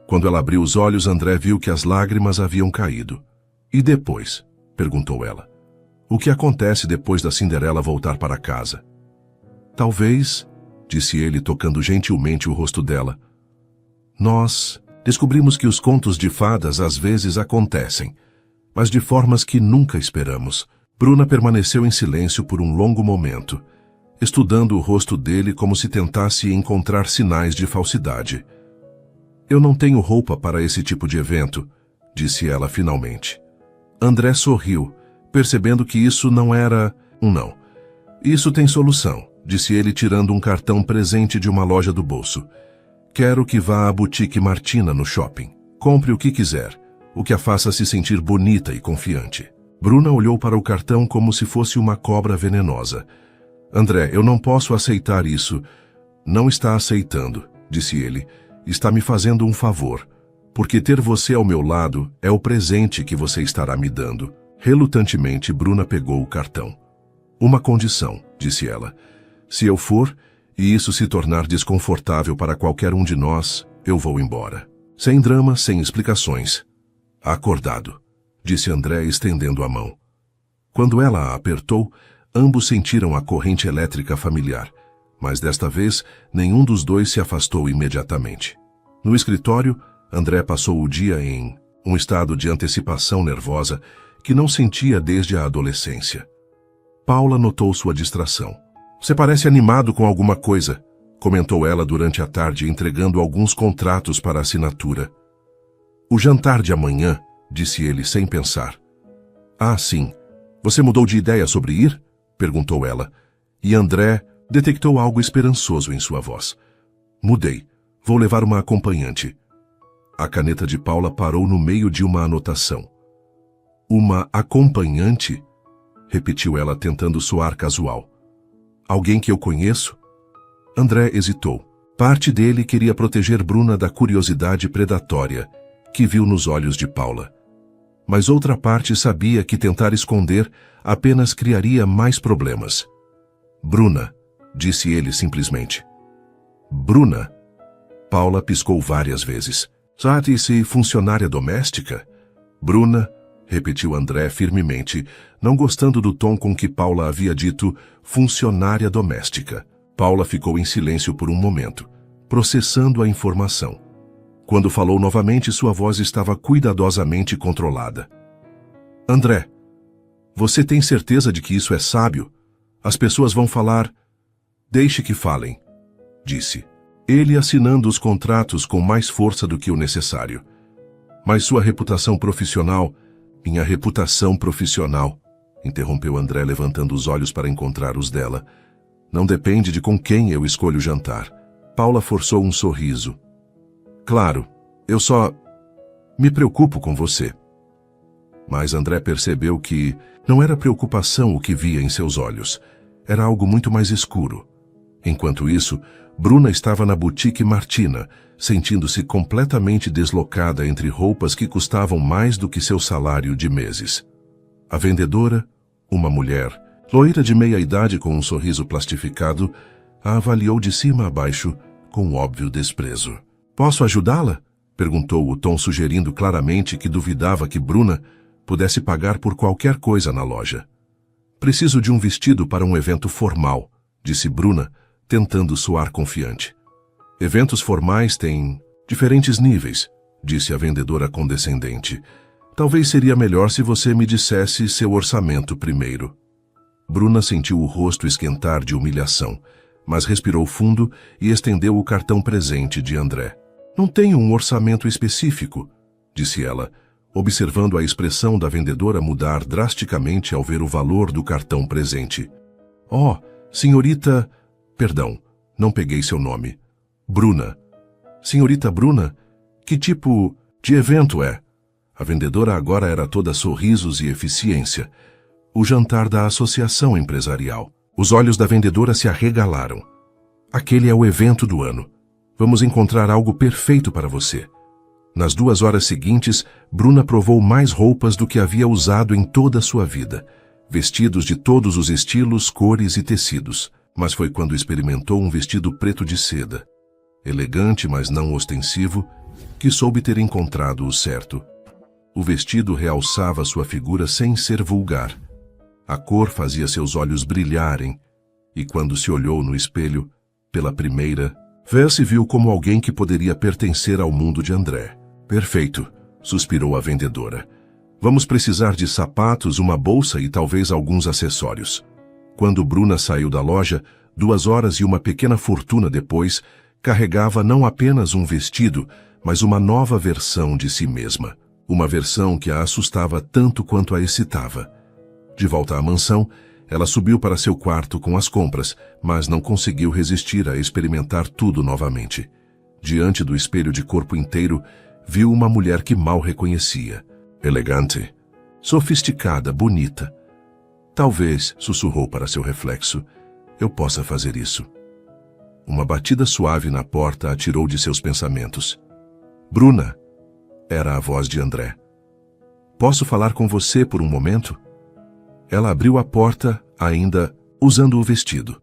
Quando ela abriu os olhos, André viu que as lágrimas haviam caído. E depois? Perguntou ela. O que acontece depois da Cinderela voltar para casa? Talvez, disse ele, tocando gentilmente o rosto dela. Nós descobrimos que os contos de fadas às vezes acontecem, mas de formas que nunca esperamos. Bruna permaneceu em silêncio por um longo momento, estudando o rosto dele como se tentasse encontrar sinais de falsidade. Eu não tenho roupa para esse tipo de evento, disse ela finalmente. André sorriu, percebendo que isso não era um não. Isso tem solução, disse ele, tirando um cartão presente de uma loja do bolso. Quero que vá à Boutique Martina no shopping. Compre o que quiser, o que a faça se sentir bonita e confiante. Bruna olhou para o cartão como se fosse uma cobra venenosa. André, eu não posso aceitar isso. Não está aceitando, disse ele. Está me fazendo um favor, porque ter você ao meu lado é o presente que você estará me dando. Relutantemente, Bruna pegou o cartão. Uma condição, disse ela. Se eu for, e isso se tornar desconfortável para qualquer um de nós, eu vou embora. Sem drama, sem explicações. Acordado, disse André, estendendo a mão. Quando ela a apertou, ambos sentiram a corrente elétrica familiar, mas desta vez nenhum dos dois se afastou imediatamente. No escritório, André passou o dia em um estado de antecipação nervosa que não sentia desde a adolescência. Paula notou sua distração. Você parece animado com alguma coisa, comentou ela durante a tarde, entregando alguns contratos para assinatura. O jantar de amanhã, disse ele sem pensar. Ah, sim. Você mudou de ideia sobre ir? Perguntou ela. E André detectou algo esperançoso em sua voz. Mudei. Vou levar uma acompanhante. A caneta de Paula parou no meio de uma anotação. Uma acompanhante? Repetiu ela, tentando soar casual. Alguém que eu conheço? André hesitou. Parte dele queria proteger Bruna da curiosidade predatória que viu nos olhos de Paula. Mas outra parte sabia que tentar esconder apenas criaria mais problemas. Bruna, disse ele simplesmente. Bruna? Paula piscou várias vezes. Trata-se funcionária doméstica? Bruna, repetiu André firmemente, não gostando do tom com que Paula havia dito funcionária doméstica. Paula ficou em silêncio por um momento, processando a informação. Quando falou novamente, sua voz estava cuidadosamente controlada. André, você tem certeza de que isso é sábio? As pessoas vão falar... Deixe que falem, disse. Ele assinando os contratos com mais força do que o necessário. Mas sua reputação profissional... Minha reputação profissional, interrompeu André, levantando os olhos para encontrar os dela. Não depende de com quem eu escolho jantar. Paula forçou um sorriso. Claro, eu só me preocupo com você. Mas André percebeu que não era preocupação o que via em seus olhos. Era algo muito mais escuro. Enquanto isso, Bruna estava na boutique Martina, sentindo-se completamente deslocada entre roupas que custavam mais do que seu salário de meses. A vendedora, uma mulher, loira de meia-idade com um sorriso plastificado, a avaliou de cima a baixo com óbvio desprezo. "Posso ajudá-la?" perguntou o tom, sugerindo claramente que duvidava que Bruna pudesse pagar por qualquer coisa na loja. "Preciso de um vestido para um evento formal", disse Bruna, tentando soar confiante. "Eventos formais têm diferentes níveis", disse a vendedora condescendente. "Talvez seria melhor se você me dissesse seu orçamento primeiro." Bruna sentiu o rosto esquentar de humilhação, mas respirou fundo e estendeu o cartão presente de André. "Não tenho um orçamento específico", disse ela, observando a expressão da vendedora mudar drasticamente ao ver o valor do cartão presente. "Oh, senhorita... Perdão, não peguei seu nome. Bruna. Senhorita Bruna? Que tipo de evento é?" A vendedora agora era toda sorrisos e eficiência. "O jantar da associação empresarial." Os olhos da vendedora se arregalaram. "Aquele é o evento do ano. Vamos encontrar algo perfeito para você." Nas 2 horas seguintes, Bruna provou mais roupas do que havia usado em toda a sua vida. Vestidos de todos os estilos, cores e tecidos. Mas foi quando experimentou um vestido preto de seda, elegante, mas não ostensivo, que soube ter encontrado o certo. O vestido realçava sua figura sem ser vulgar. A cor fazia seus olhos brilharem, e quando se olhou no espelho, pela primeira vez se viu como alguém que poderia pertencer ao mundo de André. "Perfeito", suspirou a vendedora. "Vamos precisar de sapatos, uma bolsa e talvez alguns acessórios." Quando Bruna saiu da loja, 2 horas e uma pequena fortuna depois, carregava não apenas um vestido, mas uma nova versão de si mesma. Uma versão que a assustava tanto quanto a excitava. De volta à mansão, ela subiu para seu quarto com as compras, mas não conseguiu resistir a experimentar tudo novamente. Diante do espelho de corpo inteiro, viu uma mulher que mal reconhecia. Elegante, sofisticada, bonita. "Talvez", sussurrou para seu reflexo, "eu possa fazer isso." Uma batida suave na porta a tirou de seus pensamentos. "Bruna", era a voz de André. "Posso falar com você por um momento?" Ela abriu a porta, ainda usando o vestido.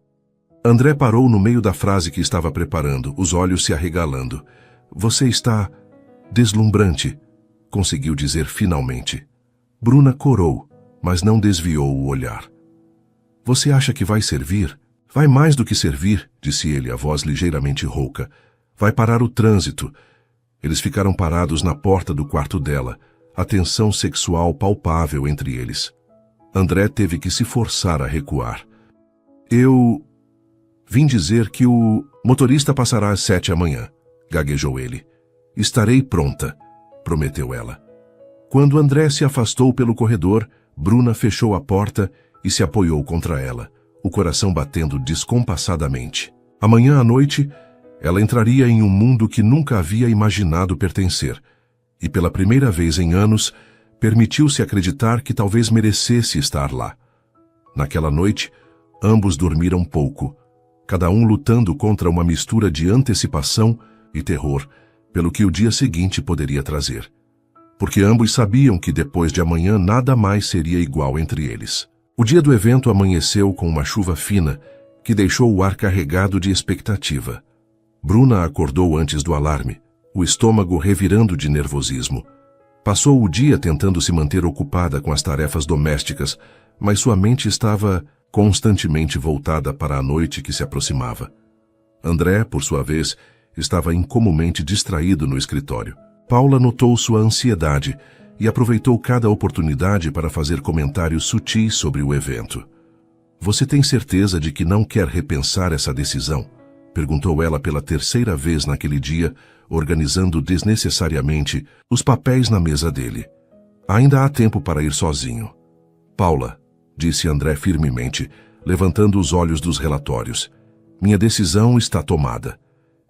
André parou no meio da frase que estava preparando, os olhos se arregalando. "Você está deslumbrante", conseguiu dizer finalmente. Bruna corou, mas não desviou o olhar. "Você acha que vai servir?" "Vai mais do que servir", disse ele, a voz ligeiramente rouca. "Vai parar o trânsito." Eles ficaram parados na porta do quarto dela, a tensão sexual palpável entre eles. André teve que se forçar a recuar. "Eu vim dizer que o motorista passará às 7 amanhã", gaguejou ele. "Estarei pronta", prometeu ela. Quando André se afastou pelo corredor, Bruna fechou a porta e se apoiou contra ela, o coração batendo descompassadamente. Amanhã à noite, ela entraria em um mundo que nunca havia imaginado pertencer, e pela primeira vez em anos, permitiu-se acreditar que talvez merecesse estar lá. Naquela noite, ambos dormiram pouco, cada um lutando contra uma mistura de antecipação e terror, pelo que o dia seguinte poderia trazer. Porque ambos sabiam que depois de amanhã nada mais seria igual entre eles. O dia do evento amanheceu com uma chuva fina, que deixou o ar carregado de expectativa. Bruna acordou antes do alarme, o estômago revirando de nervosismo. Passou o dia tentando se manter ocupada com as tarefas domésticas, mas sua mente estava constantemente voltada para a noite que se aproximava. André, por sua vez, estava incomumente distraído no escritório. Paula notou sua ansiedade e aproveitou cada oportunidade para fazer comentários sutis sobre o evento. "Você tem certeza de que não quer repensar essa decisão?" perguntou ela pela 3ª vez naquele dia, organizando desnecessariamente os papéis na mesa dele. "Ainda há tempo para ir sozinho." "Paula", disse André firmemente, levantando os olhos dos relatórios, "minha decisão está tomada,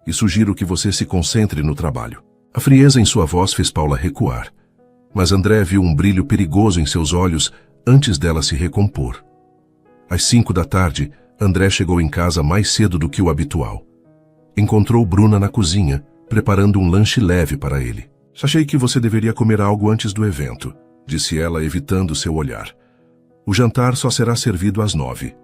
e sugiro que você se concentre no trabalho." A frieza em sua voz fez Paula recuar, mas André viu um brilho perigoso em seus olhos antes dela se recompor. Às 5 da tarde, André chegou em casa mais cedo do que o habitual. Encontrou Bruna na cozinha, preparando um lanche leve para ele. Achei que você deveria comer algo antes do evento, disse ela, evitando seu olhar. O jantar só será servido às 9.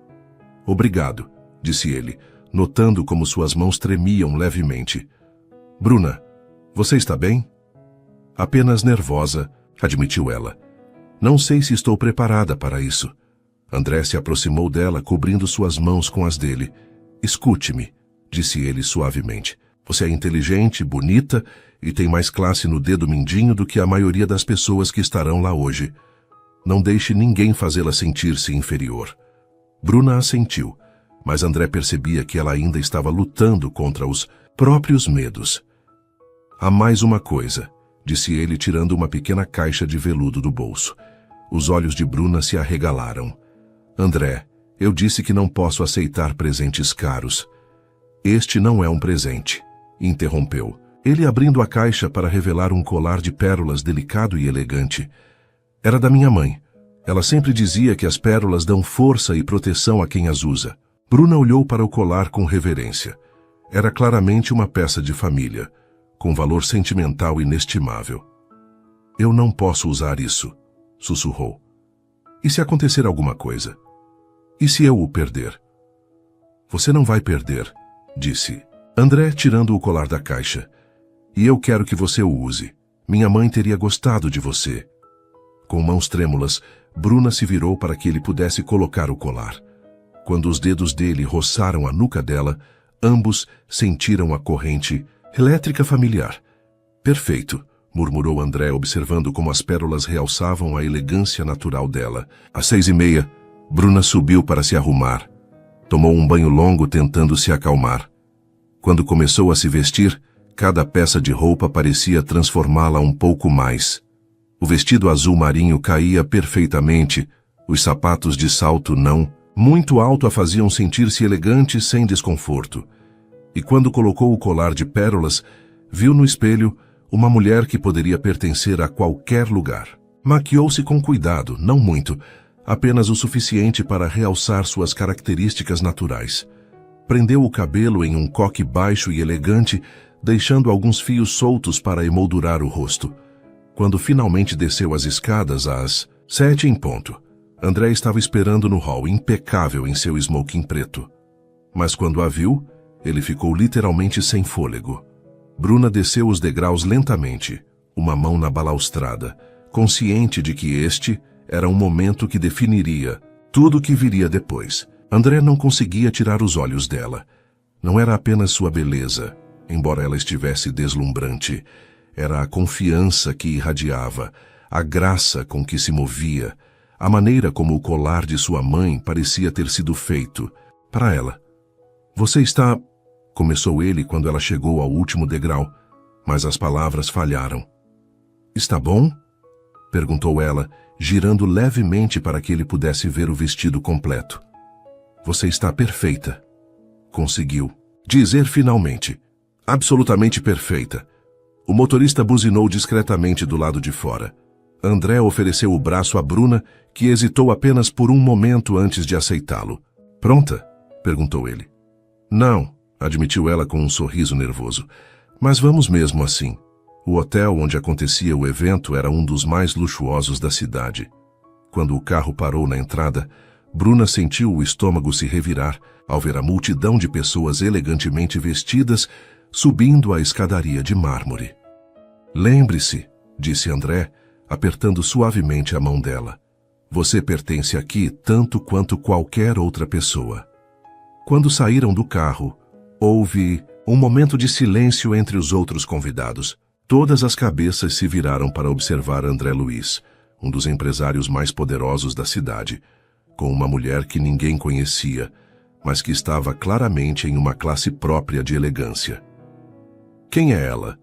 Obrigado, disse ele, notando como suas mãos tremiam levemente. Bruna, você está bem? Apenas nervosa, admitiu ela. Não sei se estou preparada para isso. André se aproximou dela, cobrindo suas mãos com as dele. Escute-me, disse ele suavemente. Você é inteligente, bonita e tem mais classe no dedo mindinho do que a maioria das pessoas que estarão lá hoje. Não deixe ninguém fazê-la sentir-se inferior. Bruna assentiu, mas André percebia que ela ainda estava lutando contra os próprios medos. Há mais uma coisa, disse ele, tirando uma pequena caixa de veludo do bolso. Os olhos de Bruna se arregalaram. André, eu disse que não posso aceitar presentes caros. Este não é um presente, interrompeu. Ele abrindo a caixa para revelar um colar de pérolas delicado e elegante. Era da minha mãe. Ela sempre dizia que as pérolas dão força e proteção a quem as usa. Bruna olhou para o colar com reverência. Era claramente uma peça de família, com valor sentimental inestimável. Eu não posso usar isso, sussurrou. E se acontecer alguma coisa? E se eu o perder? Você não vai perder, disse André, tirando o colar da caixa. E eu quero que você o use. Minha mãe teria gostado de você. Com mãos trêmulas, Bruna se virou para que ele pudesse colocar o colar. Quando os dedos dele roçaram a nuca dela, ambos sentiram a corrente elétrica familiar. Perfeito, murmurou André, observando como as pérolas realçavam a elegância natural dela. Às 6:30, Bruna subiu para se arrumar. Tomou um banho longo tentando se acalmar. Quando começou a se vestir, cada peça de roupa parecia transformá-la um pouco mais. O vestido azul marinho caía perfeitamente, os sapatos de salto não, muito alto a faziam sentir-se elegante sem desconforto. E quando colocou o colar de pérolas, viu no espelho uma mulher que poderia pertencer a qualquer lugar. Maquiou-se com cuidado, não muito, apenas o suficiente para realçar suas características naturais. Prendeu o cabelo em um coque baixo e elegante, deixando alguns fios soltos para emoldurar o rosto. Quando finalmente desceu as escadas às 7 em ponto, André estava esperando no hall, impecável em seu smoking preto. Mas quando a viu, ele ficou literalmente sem fôlego. Bruna desceu os degraus lentamente, uma mão na balaustrada, consciente de que este era um momento que definiria tudo o que viria depois. André não conseguia tirar os olhos dela. Não era apenas sua beleza, embora ela estivesse deslumbrante. Era a confiança que irradiava, a graça com que se movia, a maneira como o colar de sua mãe parecia ter sido feito para ela. Você está... Começou ele quando ela chegou ao último degrau, mas as palavras falharam. Está bom? Perguntou ela, girando levemente para que ele pudesse ver o vestido completo. Você está perfeita. Conseguiu dizer finalmente. Absolutamente perfeita. O motorista buzinou discretamente do lado de fora. André ofereceu o braço a Bruna, que hesitou apenas por um momento antes de aceitá-lo. Pronta? Perguntou ele. Não, admitiu ela com um sorriso nervoso. Mas vamos mesmo assim. O hotel onde acontecia o evento era um dos mais luxuosos da cidade. Quando o carro parou na entrada, Bruna sentiu o estômago se revirar ao ver a multidão de pessoas elegantemente vestidas subindo a escadaria de mármore. Lembre-se, disse André, apertando suavemente a mão dela. Você pertence aqui tanto quanto qualquer outra pessoa. Quando saíram do carro, houve um momento de silêncio entre os outros convidados. Todas as cabeças se viraram para observar André Luiz, um dos empresários mais poderosos da cidade, com uma mulher que ninguém conhecia, mas que estava claramente em uma classe própria de elegância. Quem é ela?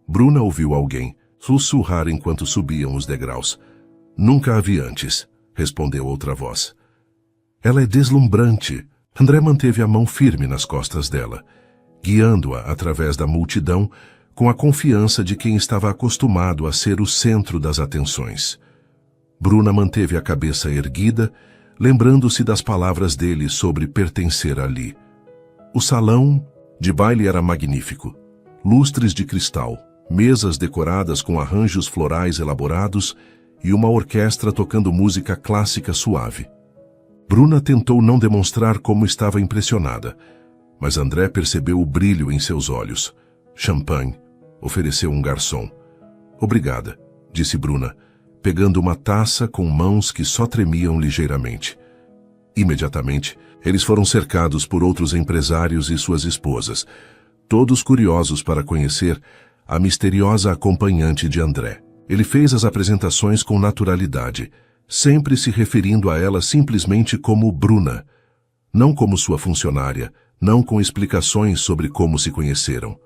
Bruna ouviu alguém sussurrar enquanto subiam os degraus. Nunca a vi antes, respondeu outra voz. Ela é deslumbrante. André manteve a mão firme nas costas dela, guiando-a através da multidão com a confiança de quem estava acostumado a ser o centro das atenções. Bruna manteve a cabeça erguida, lembrando-se das palavras dele sobre pertencer ali. O salão de baile era magnífico. Lustres de cristal, mesas decoradas com arranjos florais elaborados e uma orquestra tocando música clássica suave. Bruna tentou não demonstrar como estava impressionada, mas André percebeu o brilho em seus olhos. Champanhe, ofereceu um garçom. Obrigada, disse Bruna, pegando uma taça com mãos que só tremiam ligeiramente. Imediatamente, eles foram cercados por outros empresários e suas esposas, todos curiosos para conhecer a misteriosa acompanhante de André. Ele fez as apresentações com naturalidade, sempre se referindo a ela simplesmente como Bruna, não como sua funcionária, não com explicações sobre como se conheceram.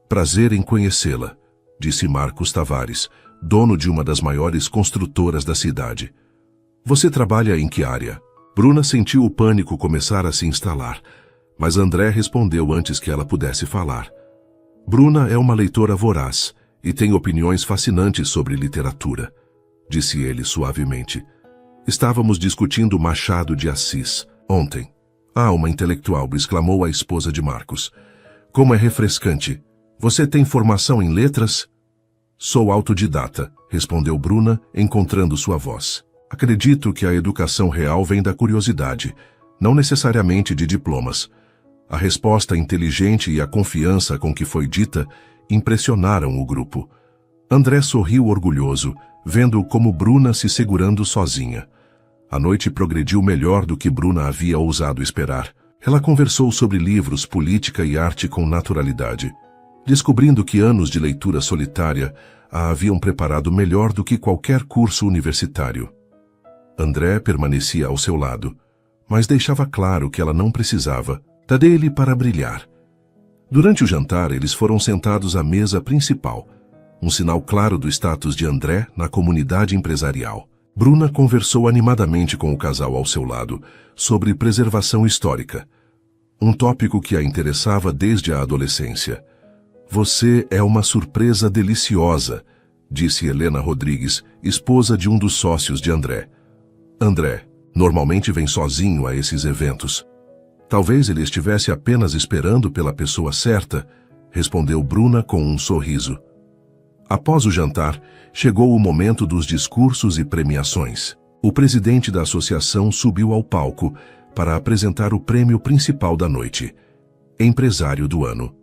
Prazer em conhecê-la, disse Marcos Tavares, dono de uma das maiores construtoras da cidade. Você trabalha em que área? Bruna sentiu o pânico começar a se instalar, mas André respondeu antes que ela pudesse falar. Bruna é uma leitora voraz e tem opiniões fascinantes sobre literatura, disse ele suavemente. Estávamos discutindo Machado de Assis ontem. Ah, uma intelectual, exclamou a esposa de Marcos. Como é refrescante. Você tem formação em letras? Sou autodidata, respondeu Bruna, encontrando sua voz. Acredito que a educação real vem da curiosidade, não necessariamente de diplomas. A resposta inteligente e a confiança com que foi dita impressionaram o grupo. André sorriu orgulhoso, vendo como Bruna se segurando sozinha. A noite progrediu melhor do que Bruna havia ousado esperar. Ela conversou sobre livros, política e arte com naturalidade, descobrindo que anos de leitura solitária a haviam preparado melhor do que qualquer curso universitário. André permanecia ao seu lado, mas deixava claro que ela não precisava dele para brilhar. Durante o jantar, eles foram sentados à mesa principal, um sinal claro do status de André na comunidade empresarial. Bruna conversou animadamente com o casal ao seu lado sobre preservação histórica, um tópico que a interessava desde a adolescência. Você é uma surpresa deliciosa, disse Helena Rodrigues, esposa de um dos sócios de André. André normalmente vem sozinho a esses eventos. Talvez ele estivesse apenas esperando pela pessoa certa, respondeu Bruna com um sorriso. Após o jantar, chegou o momento dos discursos e premiações. O presidente da associação subiu ao palco para apresentar o prêmio principal da noite, Empresário do Ano.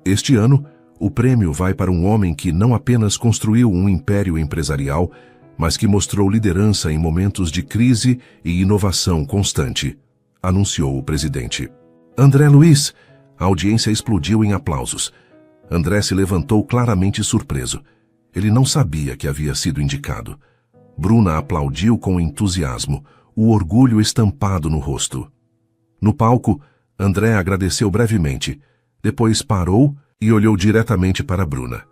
Este ano, o prêmio vai para um homem que não apenas construiu um império empresarial, mas que mostrou liderança em momentos de crise e inovação constante, anunciou o presidente. André Luiz! A audiência explodiu em aplausos. André se levantou claramente surpreso. Ele não sabia que havia sido indicado. Bruna aplaudiu com entusiasmo, o orgulho estampado no rosto. No palco, André agradeceu brevemente, depois parou e olhou diretamente para Bruna.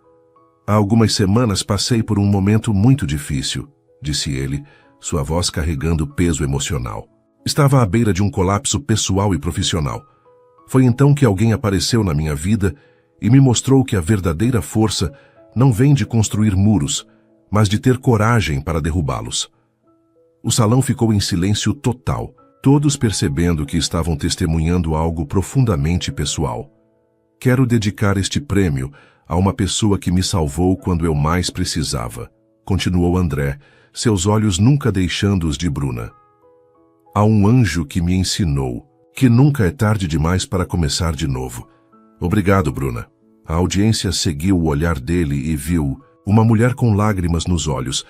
Há algumas semanas passei por um momento muito difícil, disse ele, sua voz carregando peso emocional. Estava à beira de um colapso pessoal e profissional. Foi então que alguém apareceu na minha vida e me mostrou que a verdadeira força não vem de construir muros, mas de ter coragem para derrubá-los. O salão ficou em silêncio total, todos percebendo que estavam testemunhando algo profundamente pessoal. Quero dedicar este prêmio a uma pessoa que me salvou quando eu mais precisava, continuou André, seus olhos nunca deixando os de Bruna. Há um anjo que me ensinou que nunca é tarde demais para começar de novo. Obrigado, Bruna. A audiência seguiu o olhar dele e viu uma mulher com lágrimas nos olhos,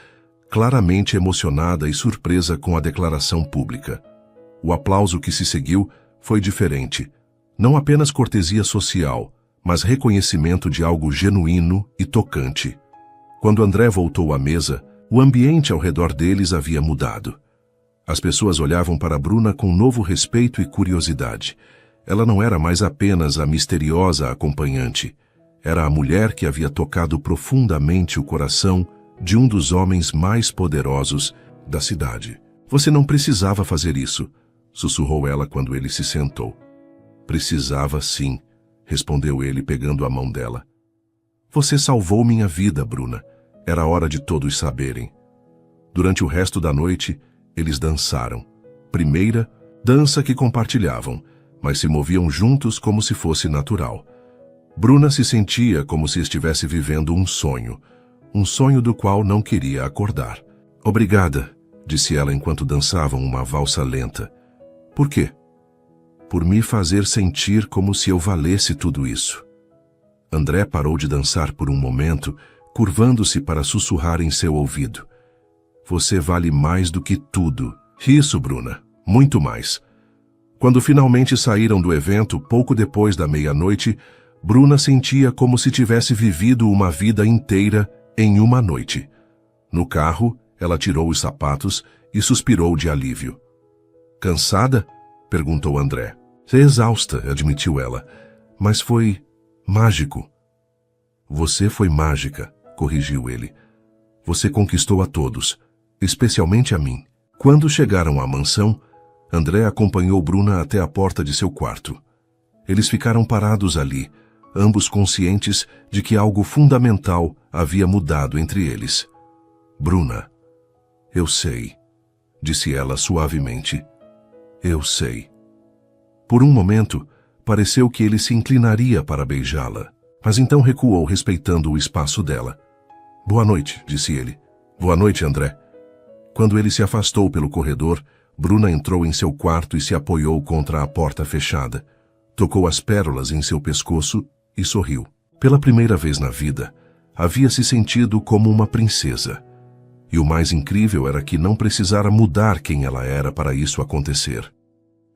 claramente emocionada e surpresa com a declaração pública. O aplauso que se seguiu foi diferente. Não apenas cortesia social, mas reconhecimento de algo genuíno e tocante. Quando André voltou à mesa, o ambiente ao redor deles havia mudado. As pessoas olhavam para Bruna com novo respeito e curiosidade. Ela não era mais apenas a misteriosa acompanhante. Era a mulher que havia tocado profundamente o coração de um dos homens mais poderosos da cidade. Você não precisava fazer isso, sussurrou ela quando ele se sentou. Precisava sim, respondeu ele pegando a mão dela. Você salvou minha vida, Bruna. Era hora de todos saberem. Durante o resto da noite, eles dançaram. primeira dança que compartilhavam, mas se moviam juntos como se fosse natural. Bruna se sentia como se estivesse vivendo um sonho do qual não queria acordar. Obrigada, disse ela enquanto dançavam uma valsa lenta. Por quê? Por me fazer sentir como se eu valesse tudo isso. André parou de dançar por um momento, curvando-se para sussurrar em seu ouvido. Você vale mais do que tudo. Isso, Bruna, muito mais. Quando finalmente saíram do evento, pouco depois da meia-noite, Bruna sentia como se tivesse vivido uma vida inteira em uma noite. No carro, ela tirou os sapatos e suspirou de alívio. Cansada? Perguntou André. Exausta, admitiu ela. Mas foi mágico. Você foi mágica, corrigiu ele. Você conquistou a todos, especialmente a mim. Quando chegaram à mansão, André acompanhou Bruna até a porta de seu quarto. Eles ficaram parados ali, ambos conscientes de que algo fundamental havia mudado entre eles. Bruna, eu sei, disse ela suavemente. Eu sei. Por um momento, pareceu que ele se inclinaria para beijá-la, mas então recuou respeitando o espaço dela. Boa noite, disse ele. Boa noite, André. Quando ele se afastou pelo corredor, Bruna entrou em seu quarto e se apoiou contra a porta fechada. Tocou as pérolas em seu pescoço e sorriu. Pela primeira vez na vida, havia se sentido como uma princesa. E o mais incrível era que não precisara mudar quem ela era para isso acontecer.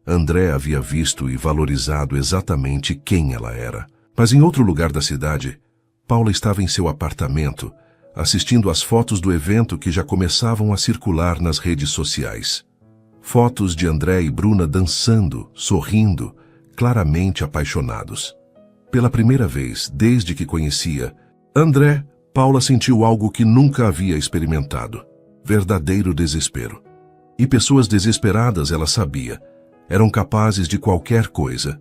André havia visto e valorizado exatamente quem ela era. Mas em outro lugar da cidade, Paula estava em seu apartamento, assistindo às fotos do evento que já começavam a circular nas redes sociais. Fotos de André e Bruna dançando, sorrindo, claramente apaixonados. Pela primeira vez, desde que conhecia André, Paula sentiu algo que nunca havia experimentado. Verdadeiro desespero. E pessoas desesperadas, ela sabia, eram capazes de qualquer coisa.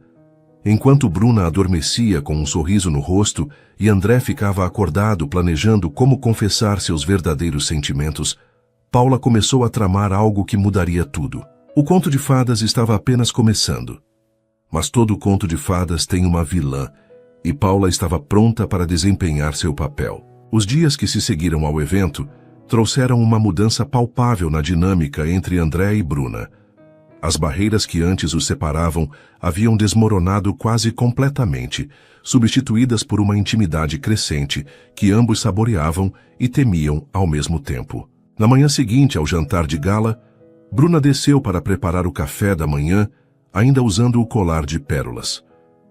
Enquanto Bruna adormecia com um sorriso no rosto e André ficava acordado planejando como confessar seus verdadeiros sentimentos, Paula começou a tramar algo que mudaria tudo. O conto de fadas estava apenas começando. Mas todo conto de fadas tem uma vilã, e Paula estava pronta para desempenhar seu papel. Os dias que se seguiram ao evento trouxeram uma mudança palpável na dinâmica entre André e Bruna. As barreiras que antes os separavam haviam desmoronado quase completamente, substituídas por uma intimidade crescente que ambos saboreavam e temiam ao mesmo tempo. Na manhã seguinte ao jantar de gala, Bruna desceu para preparar o café da manhã, ainda usando o colar de pérolas.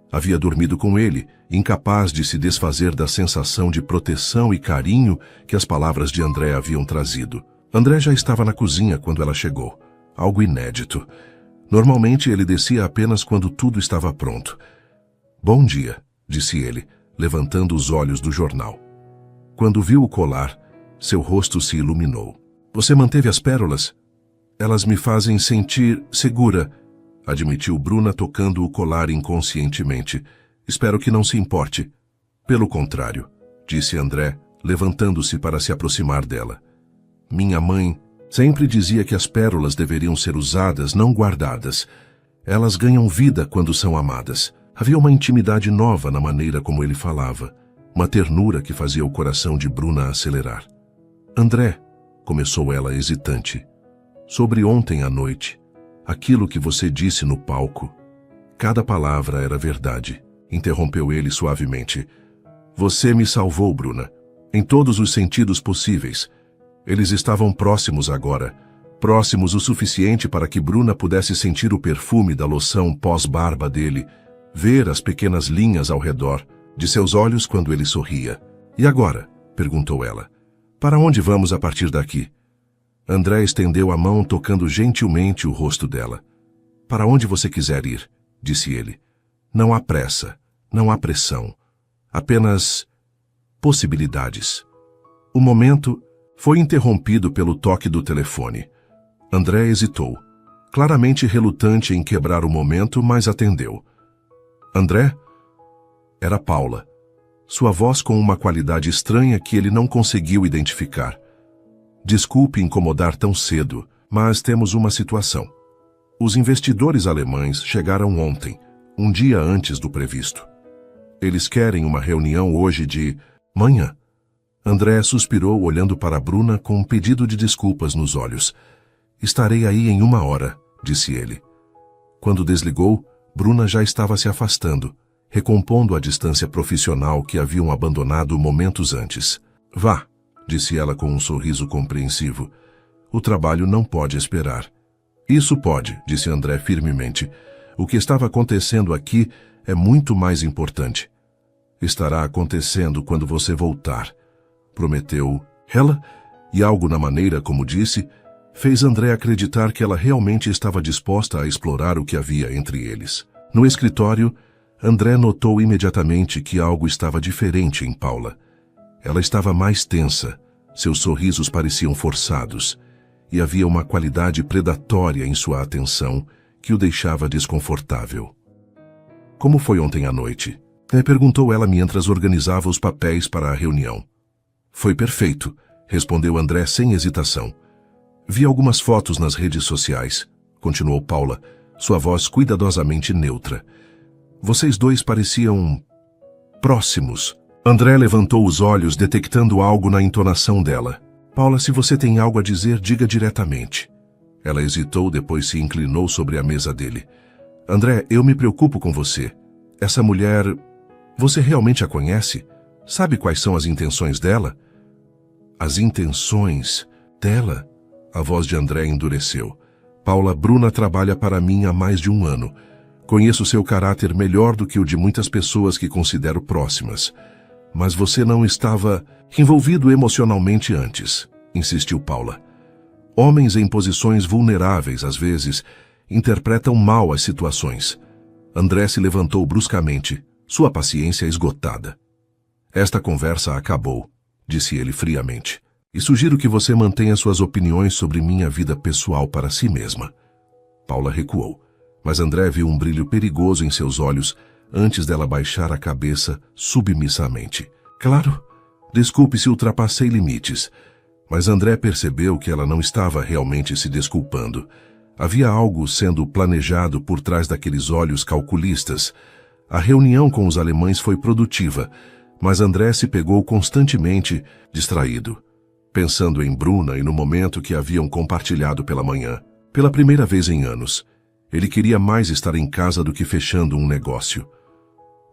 Havia dormido com ele, incapaz de se desfazer da sensação de proteção e carinho que as palavras de André haviam trazido. André já estava na cozinha quando ela chegou. Algo inédito. Normalmente ele descia apenas quando tudo estava pronto. Bom dia, disse ele, levantando os olhos do jornal. Quando viu o colar, seu rosto se iluminou. Você manteve as pérolas? Elas me fazem sentir segura, admitiu Bruna tocando o colar inconscientemente. Espero que não se importe. Pelo contrário, disse André, levantando-se para se aproximar dela. Minha mãe sempre dizia que as pérolas deveriam ser usadas, não guardadas. Elas ganham vida quando são amadas. Havia uma intimidade nova na maneira como ele falava, uma ternura que fazia o coração de Bruna acelerar. André, começou ela hesitante, sobre ontem à noite, aquilo que você disse no palco. Cada palavra era verdade, interrompeu ele suavemente. Você me salvou, Bruna, em todos os sentidos possíveis. Eles estavam próximos agora, próximos o suficiente para que Bruna pudesse sentir o perfume da loção pós-barba dele, ver as pequenas linhas ao redor de seus olhos quando ele sorria. E agora? Perguntou ela. Para onde vamos a partir daqui? André estendeu a mão tocando gentilmente o rosto dela. Para onde você quiser ir, disse ele. Não há pressa, não há pressão, apenas possibilidades. O momento foi interrompido pelo toque do telefone. André hesitou, claramente relutante em quebrar o momento, mas atendeu. André? Era Paula, sua voz com uma qualidade estranha que ele não conseguiu identificar. Desculpe incomodar tão cedo, mas temos uma situação. Os investidores alemães chegaram ontem, um dia antes do previsto. Eles querem uma reunião hoje de manhã. André suspirou olhando para Bruna com um pedido de desculpas nos olhos. Estarei aí em 1 hora, disse ele. Quando desligou, Bruna já estava se afastando, recompondo a distância profissional que haviam abandonado momentos antes. Vá, disse ela com um sorriso compreensivo. O trabalho não pode esperar. Isso pode, disse André firmemente. O que estava acontecendo aqui é muito mais importante. Estará acontecendo quando você voltar, prometeu ela, e algo na maneira como disse, fez André acreditar que ela realmente estava disposta a explorar o que havia entre eles. No escritório, André notou imediatamente que algo estava diferente em Paula. Ela estava mais tensa, seus sorrisos pareciam forçados, e havia uma qualidade predatória em sua atenção que o deixava desconfortável. Como foi ontem à noite? Perguntou ela mientras organizava os papéis para a reunião. Foi perfeito, respondeu André sem hesitação. Vi algumas fotos nas redes sociais, continuou Paula, sua voz cuidadosamente neutra. Vocês dois pareciam próximos. André levantou os olhos, detectando algo na entonação dela. Paula, se você tem algo a dizer, diga diretamente. Ela hesitou, depois se inclinou sobre a mesa dele. André, eu me preocupo com você. Essa mulher, você realmente a conhece? Sabe quais são as intenções dela? As intenções dela? A voz de André endureceu. Paula, Bruna trabalha para mim há mais de 1 ano. Conheço seu caráter melhor do que o de muitas pessoas que considero próximas. Mas você não estava envolvido emocionalmente antes, insistiu Paula. Homens em posições vulneráveis, às vezes, interpretam mal as situações. André se levantou bruscamente, sua paciência esgotada. Esta conversa acabou, disse ele friamente, e sugiro que você mantenha suas opiniões sobre minha vida pessoal para si mesma. Paula recuou, mas André viu um brilho perigoso em seus olhos antes dela baixar a cabeça submissamente. Claro, desculpe se ultrapassei limites, mas André percebeu que ela não estava realmente se desculpando. Havia algo sendo planejado por trás daqueles olhos calculistas. A reunião com os alemães foi produtiva, mas André se pegou constantemente distraído, pensando em Bruna e no momento que haviam compartilhado pela manhã. Pela primeira vez em anos, ele queria mais estar em casa do que fechando um negócio.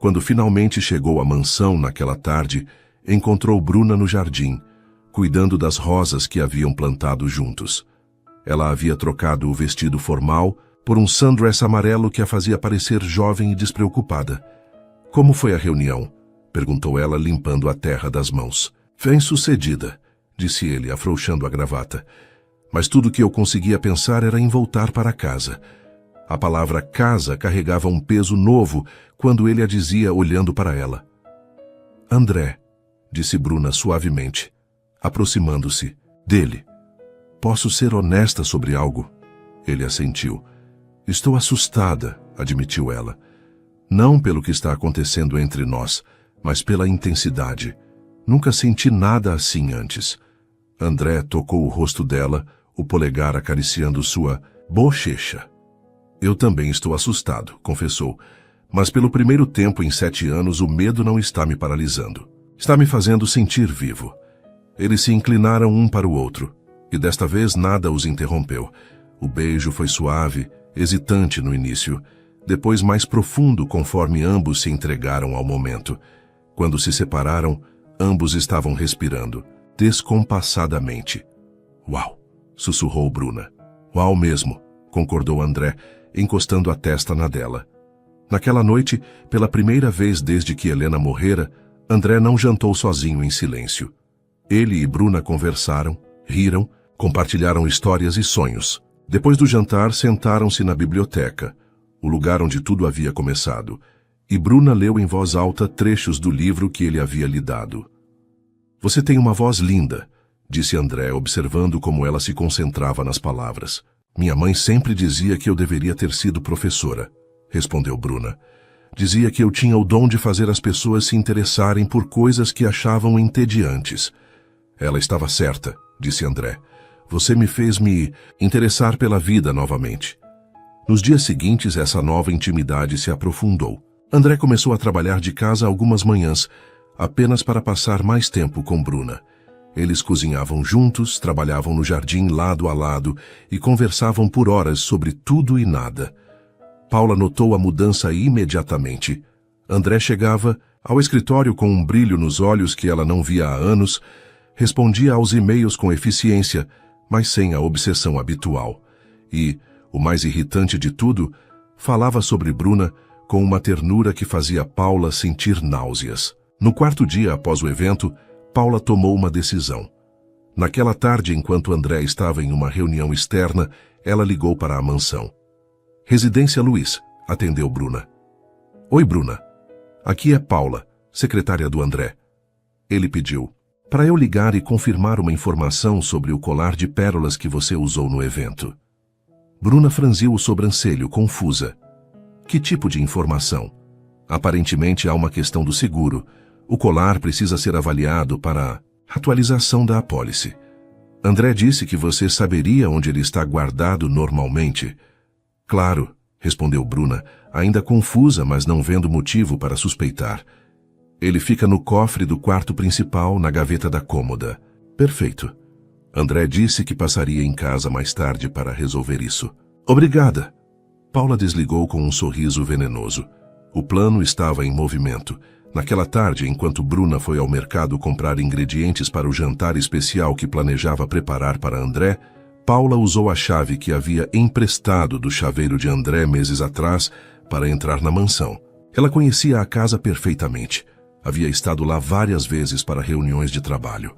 Quando finalmente chegou à mansão naquela tarde, encontrou Bruna no jardim, cuidando das rosas que haviam plantado juntos. Ela havia trocado o vestido formal por um sundress amarelo que a fazia parecer jovem e despreocupada. Como foi a reunião? Perguntou ela, limpando a terra das mãos. Bem-sucedida, disse ele, afrouxando a gravata. Mas tudo que eu conseguia pensar era em voltar para casa. A palavra casa carregava um peso novo quando ele a dizia olhando para ela. André, disse Bruna suavemente, aproximando-se dele. Posso ser honesta sobre algo? Ele assentiu. Estou assustada, admitiu ela. Não pelo que está acontecendo entre nós, mas pela intensidade. Nunca senti nada assim antes. André tocou o rosto dela, o polegar acariciando sua bochecha. Eu também estou assustado, confessou, mas pelo primeiro tempo em 7 anos o medo não está me paralisando. Está me fazendo sentir vivo. Eles se inclinaram um para o outro, e desta vez nada os interrompeu. O beijo foi suave, hesitante no início, depois mais profundo conforme ambos se entregaram ao momento. Quando se separaram, ambos estavam respirando, descompassadamente. Uau! Sussurrou Bruna. Uau mesmo, concordou André, encostando a testa na dela. Naquela noite, pela primeira vez desde que Helena morrera, André não jantou sozinho em silêncio. Ele e Bruna conversaram, riram, compartilharam histórias e sonhos. Depois do jantar, sentaram-se na biblioteca, o lugar onde tudo havia começado, e Bruna leu em voz alta trechos do livro que ele havia lhe dado. Você tem uma voz linda, disse André, observando como ela se concentrava nas palavras. Minha mãe sempre dizia que eu deveria ter sido professora, respondeu Bruna. Dizia que eu tinha o dom de fazer as pessoas se interessarem por coisas que achavam entediantes. Ela estava certa, disse André. Você me fez me interessar pela vida novamente. Nos dias seguintes, essa nova intimidade se aprofundou. André começou a trabalhar de casa algumas manhãs, apenas para passar mais tempo com Bruna. Eles cozinhavam juntos, trabalhavam no jardim lado a lado e conversavam por horas sobre tudo e nada. Paula notou a mudança imediatamente. André chegava ao escritório com um brilho nos olhos que ela não via há anos, respondia aos e-mails com eficiência, mas sem a obsessão habitual. E, o mais irritante de tudo, falava sobre Bruna com uma ternura que fazia Paula sentir náuseas. No quarto dia após o evento, Paula tomou uma decisão. Naquela tarde, enquanto André estava em uma reunião externa, ela ligou para a mansão. Residência Luiz, atendeu Bruna. Oi, Bruna. Aqui é Paula, secretária do André. Ele pediu para eu ligar e confirmar uma informação sobre o colar de pérolas que você usou no evento. Bruna franziu o sobrancelho, confusa. Que tipo de informação? Aparentemente há uma questão do seguro. O colar precisa ser avaliado para a atualização da apólice. André disse que você saberia onde ele está guardado normalmente. Claro, respondeu Bruna, ainda confusa, mas não vendo motivo para suspeitar. Ele fica no cofre do quarto principal, na gaveta da cômoda. Perfeito. André disse que passaria em casa mais tarde para resolver isso. Obrigada. Paula desligou com um sorriso venenoso. O plano estava em movimento. Naquela tarde, enquanto Bruna foi ao mercado comprar ingredientes para o jantar especial que planejava preparar para André, Paula usou a chave que havia emprestado do chaveiro de André meses atrás para entrar na mansão. Ela conhecia a casa perfeitamente. Havia estado lá várias vezes para reuniões de trabalho.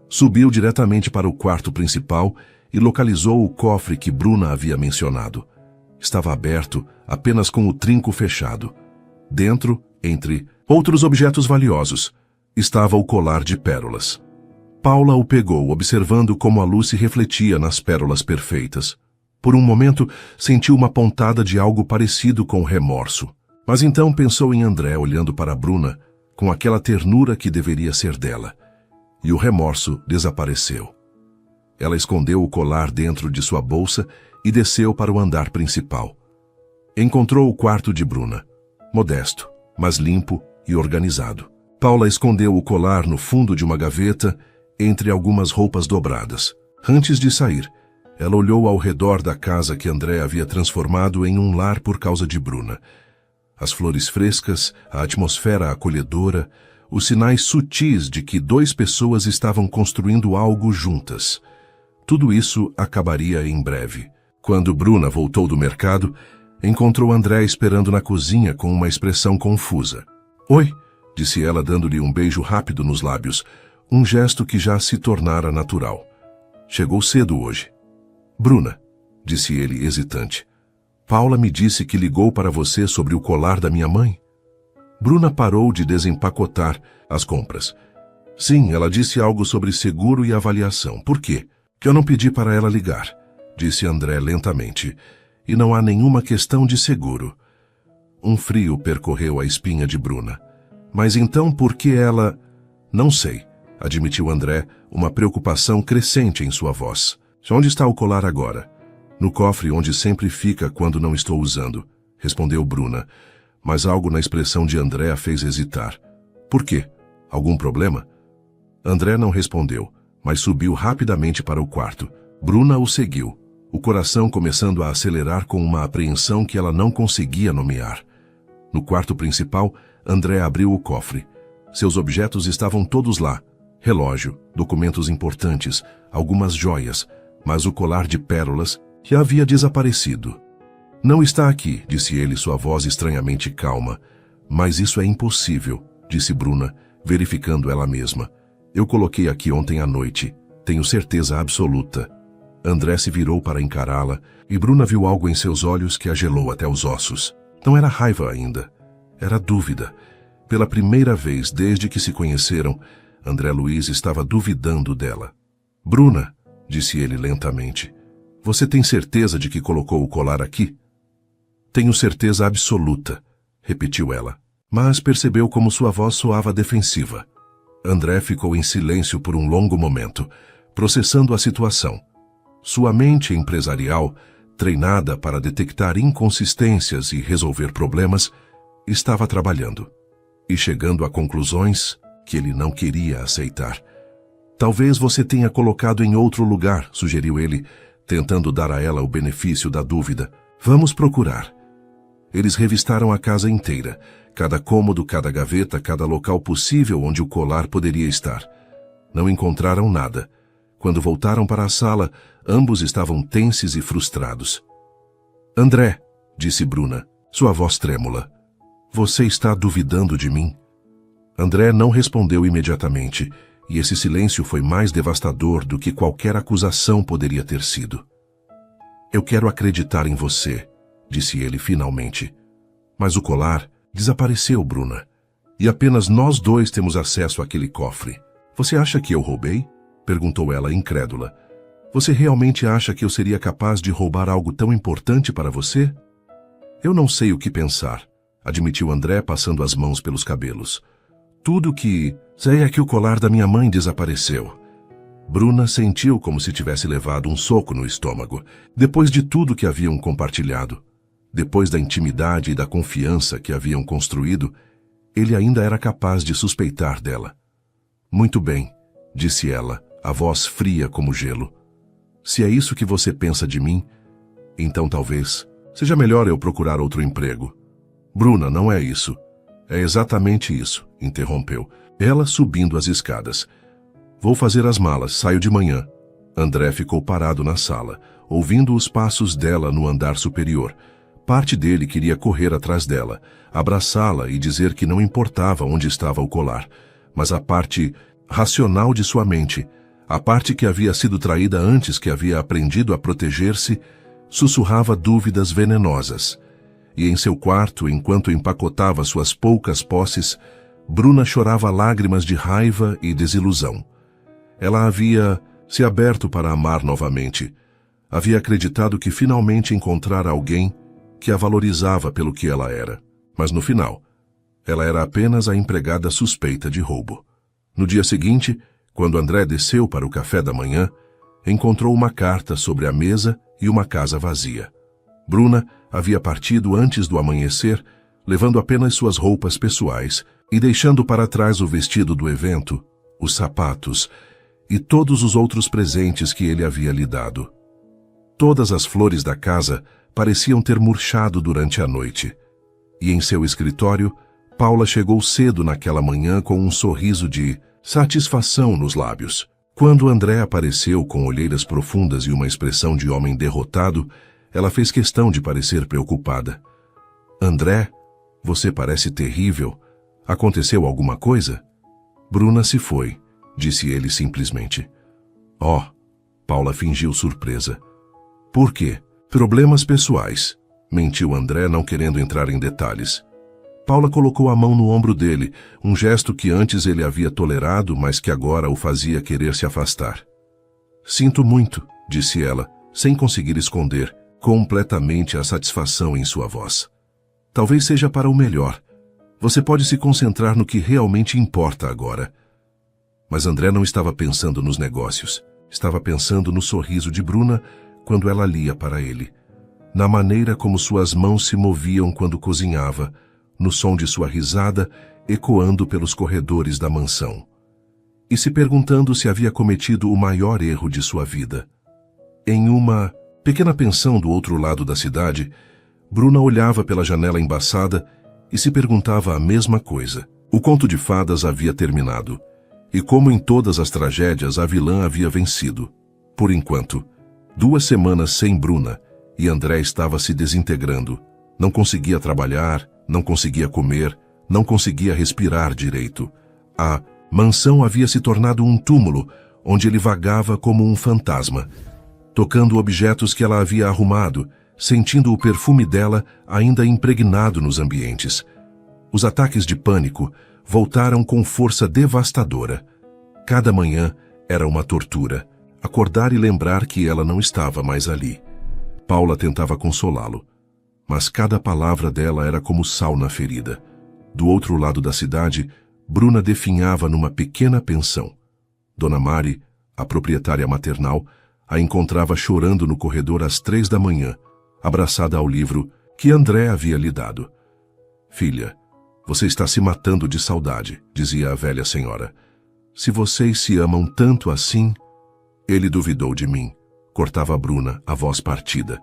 Subiu diretamente para o quarto principal e localizou o cofre que Bruna havia mencionado. Estava aberto, apenas com o trinco fechado. Dentro, entre outros objetos valiosos, estava o colar de pérolas. Paula o pegou, observando como a luz se refletia nas pérolas perfeitas. Por um momento, sentiu uma pontada de algo parecido com remorso. Mas então pensou em André olhando para Bruna, com aquela ternura que deveria ser dela. E o remorso desapareceu. Ela escondeu o colar dentro de sua bolsa e desceu para o andar principal. Encontrou o quarto de Bruna, modesto, mas limpo e organizado. Paula escondeu o colar no fundo de uma gaveta, entre algumas roupas dobradas. Antes de sair, ela olhou ao redor da casa que André havia transformado em um lar por causa de Bruna. As flores frescas, a atmosfera acolhedora, os sinais sutis de que duas pessoas estavam construindo algo juntas. Tudo isso acabaria em breve. Quando Bruna voltou do mercado, encontrou André esperando na cozinha com uma expressão confusa. Oi, disse ela dando-lhe um beijo rápido nos lábios, um gesto que já se tornara natural. Chegou cedo hoje. Bruna, disse ele hesitante, Paula me disse que ligou para você sobre o colar da minha mãe. Bruna parou de desempacotar as compras. Sim, ela disse algo sobre seguro e avaliação. Por quê? Que eu não pedi para ela ligar, disse André lentamente. E não há nenhuma questão de seguro. Um frio percorreu a espinha de Bruna. Mas então por que ela... Não sei, admitiu André, uma preocupação crescente em sua voz. Onde está o colar agora? No cofre onde sempre fica quando não estou usando, respondeu Bruna, mas algo na expressão de André a fez hesitar. Por quê? Algum problema? André não respondeu, mas subiu rapidamente para o quarto. Bruna o seguiu, o coração começando a acelerar com uma apreensão que ela não conseguia nomear. No quarto principal, André abriu o cofre. Seus objetos estavam todos lá. Relógio, documentos importantes, algumas joias, mas o colar de pérolas que havia desaparecido. Não está aqui, disse ele, sua voz estranhamente calma. Mas isso é impossível, disse Bruna, verificando ela mesma. Eu coloquei aqui ontem à noite. Tenho certeza absoluta. André se virou para encará-la e Bruna viu algo em seus olhos que a gelou até os ossos. Não era raiva ainda. Era dúvida. Pela primeira vez desde que se conheceram, André Luiz estava duvidando dela. Bruna, disse ele lentamente, você tem certeza de que colocou o colar aqui? Tenho certeza absoluta, repetiu ela, mas percebeu como sua voz soava defensiva. André ficou em silêncio por um longo momento, processando a situação. Sua mente empresarial treinada para detectar inconsistências e resolver problemas, estava trabalhando e chegando a conclusões que ele não queria aceitar. Talvez você tenha colocado em outro lugar, sugeriu ele, tentando dar a ela o benefício da dúvida. Vamos procurar. Eles revistaram a casa inteira, cada cômodo, cada gaveta, cada local possível onde o colar poderia estar. Não encontraram nada. Quando voltaram para a sala, ambos estavam tensos e frustrados. André, disse Bruna, sua voz trêmula. Você está duvidando de mim? André não respondeu imediatamente, e esse silêncio foi mais devastador do que qualquer acusação poderia ter sido. Eu quero acreditar em você, disse ele finalmente. Mas o colar desapareceu, Bruna. E apenas nós dois temos acesso àquele cofre. Você acha que eu roubei? Perguntou ela, incrédula. Você realmente acha que eu seria capaz de roubar algo tão importante para você? Eu não sei o que pensar, admitiu André, passando as mãos pelos cabelos. Tudo que sei é que o colar da minha mãe desapareceu. Bruna sentiu como se tivesse levado um soco no estômago, depois de tudo que haviam compartilhado. Depois da intimidade e da confiança que haviam construído, ele ainda era capaz de suspeitar dela. Muito bem, disse ela, a voz fria como gelo. Se é isso que você pensa de mim, então talvez seja melhor eu procurar outro emprego. Bruna, não é isso. É exatamente isso, interrompeu, ela subindo as escadas. Vou fazer as malas, saio de manhã. André ficou parado na sala, ouvindo os passos dela no andar superior. Parte dele queria correr atrás dela, abraçá-la e dizer que não importava onde estava o colar, mas a parte racional de sua mente, a parte que havia sido traída antes que havia aprendido a proteger-se, sussurrava dúvidas venenosas. E em seu quarto, enquanto empacotava suas poucas posses, Bruna chorava lágrimas de raiva e desilusão. Ela havia se aberto para amar novamente. Havia acreditado que finalmente encontrara alguém que a valorizava pelo que ela era. Mas no final, ela era apenas a empregada suspeita de roubo. No dia seguinte, quando André desceu para o café da manhã, encontrou uma carta sobre a mesa e uma casa vazia. Bruna havia partido antes do amanhecer, levando apenas suas roupas pessoais e deixando para trás o vestido do evento, os sapatos e todos os outros presentes que ele havia lhe dado. Todas as flores da casa pareciam ter murchado durante a noite. E em seu escritório, Paula chegou cedo naquela manhã com um sorriso de satisfação nos lábios. Quando André apareceu com olheiras profundas e uma expressão de homem derrotado, ela fez questão de parecer preocupada. André, você parece terrível. Aconteceu alguma coisa? Bruna se foi, disse ele simplesmente. Oh, Paula fingiu surpresa. Por quê? Problemas pessoais, mentiu André, não querendo entrar em detalhes. Paula colocou a mão no ombro dele, um gesto que antes ele havia tolerado, mas que agora o fazia querer se afastar. Sinto muito, disse ela, sem conseguir esconder completamente a satisfação em sua voz. Talvez seja para o melhor. Você pode se concentrar no que realmente importa agora. Mas André não estava pensando nos negócios. Estava pensando no sorriso de Bruna quando ela lia para ele, na maneira como suas mãos se moviam quando cozinhava, no som de sua risada ecoando pelos corredores da mansão, e se perguntando se havia cometido o maior erro de sua vida. Em uma pequena pensão do outro lado da cidade, Bruna olhava pela janela embaçada e se perguntava a mesma coisa. O conto de fadas havia terminado, e como em todas as tragédias, a vilã havia vencido. Por enquanto, 2 semanas sem Bruna, e André estava se desintegrando. Não conseguia trabalhar, não conseguia comer, não conseguia respirar direito. A mansão havia se tornado um túmulo, onde ele vagava como um fantasma, tocando objetos que ela havia arrumado, sentindo o perfume dela ainda impregnado nos ambientes. Os ataques de pânico voltaram com força devastadora. Cada manhã era uma tortura. Acordar e lembrar que ela não estava mais ali. Paula tentava consolá-lo, mas cada palavra dela era como sal na ferida. Do outro lado da cidade, Bruna definhava numa pequena pensão. Dona Mari, a proprietária maternal, a encontrava chorando no corredor às 3 da manhã, abraçada ao livro que André havia lhe dado. Filha, você está se matando de saudade, dizia a velha senhora. Se vocês se amam tanto assim... Ele duvidou de mim, cortava Bruna, a voz partida.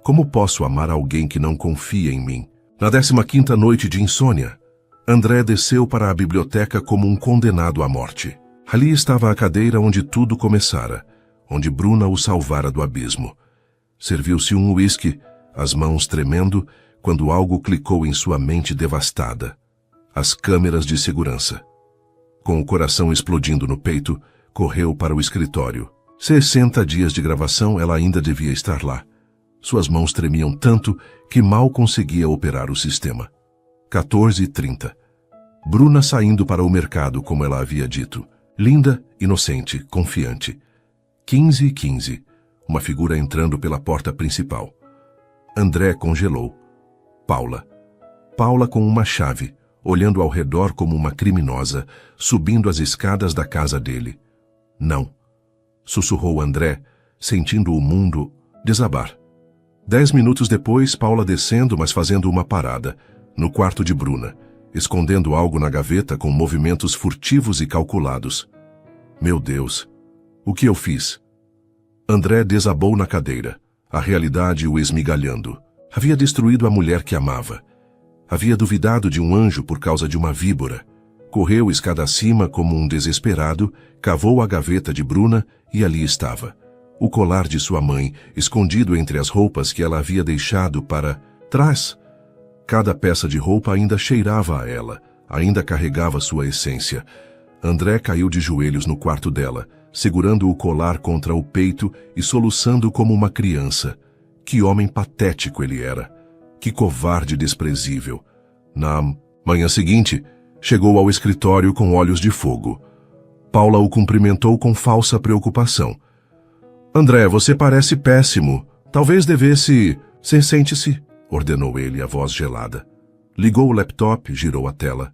Como posso amar alguém que não confia em mim? Na 15ª noite de insônia, André desceu para a biblioteca como um condenado à morte. Ali estava a cadeira onde tudo começara, onde Bruna o salvara do abismo. Serviu-se um uísque, as mãos tremendo, quando algo clicou em sua mente devastada. As câmeras de segurança. Com o coração explodindo no peito, correu para o escritório. 60 dias de gravação, ela ainda devia estar lá. Suas mãos tremiam tanto que mal conseguia operar o sistema. 14h30. Bruna saindo para o mercado, como ela havia dito. Linda, inocente, confiante. 15h15. Uma figura entrando pela porta principal. André congelou. Paula. Paula com uma chave, olhando ao redor como uma criminosa, subindo as escadas da casa dele. Não. Sussurrou André, sentindo o mundo desabar. 10 minutos depois, Paula descendo, mas fazendo uma parada, no quarto de Bruna, escondendo algo na gaveta com movimentos furtivos e calculados. Meu Deus, o que eu fiz? André desabou na cadeira, a realidade o esmigalhando. Havia destruído a mulher que amava. Havia duvidado de um anjo por causa de uma víbora. Correu escada acima como um desesperado, cavou a gaveta de Bruna e ali estava. O colar de sua mãe, escondido entre as roupas que ela havia deixado para trás. Cada peça de roupa ainda cheirava a ela, ainda carregava sua essência. André caiu de joelhos no quarto dela, segurando o colar contra o peito e soluçando como uma criança. Que homem patético ele era. Que covarde desprezível. Na manhã seguinte, chegou ao escritório com olhos de fogo. Paula o cumprimentou com falsa preocupação. André, você parece péssimo. Talvez devesse... Sente-se, ordenou ele, a voz gelada. Ligou o laptop, girou a tela.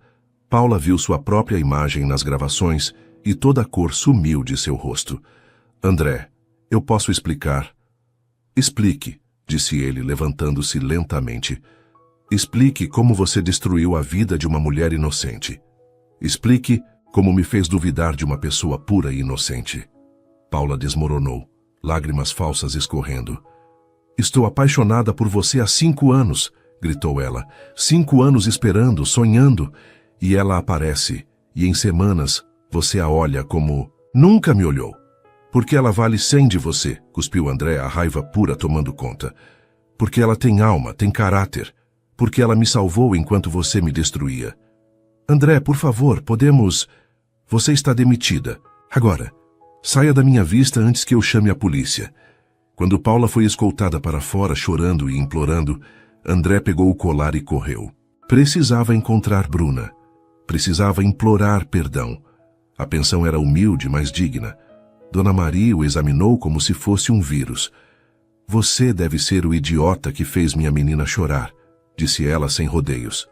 Paula viu sua própria imagem nas gravações e toda a cor sumiu de seu rosto. André, eu posso explicar? Explique, disse ele, levantando-se lentamente. Explique como você destruiu a vida de uma mulher inocente. Explique como me fez duvidar de uma pessoa pura e inocente. Paula desmoronou, lágrimas falsas escorrendo. Estou apaixonada por você há 5 anos, gritou ela. 5 anos esperando, sonhando. E ela aparece, e em semanas você a olha como... Nunca me olhou. Porque ela vale 100 de você, cuspiu André, a raiva pura tomando conta. Porque ela tem alma, tem caráter. Porque ela me salvou enquanto você me destruía. André, por favor, podemos... Você está demitida. Agora, saia da minha vista antes que eu chame a polícia. Quando Paula foi escoltada para fora, chorando e implorando, André pegou o colar e correu. Precisava encontrar Bruna. Precisava implorar perdão. A pensão era humilde, mas digna. Dona Maria o examinou como se fosse um vírus. Você deve ser o idiota que fez minha menina chorar, disse ela sem rodeios.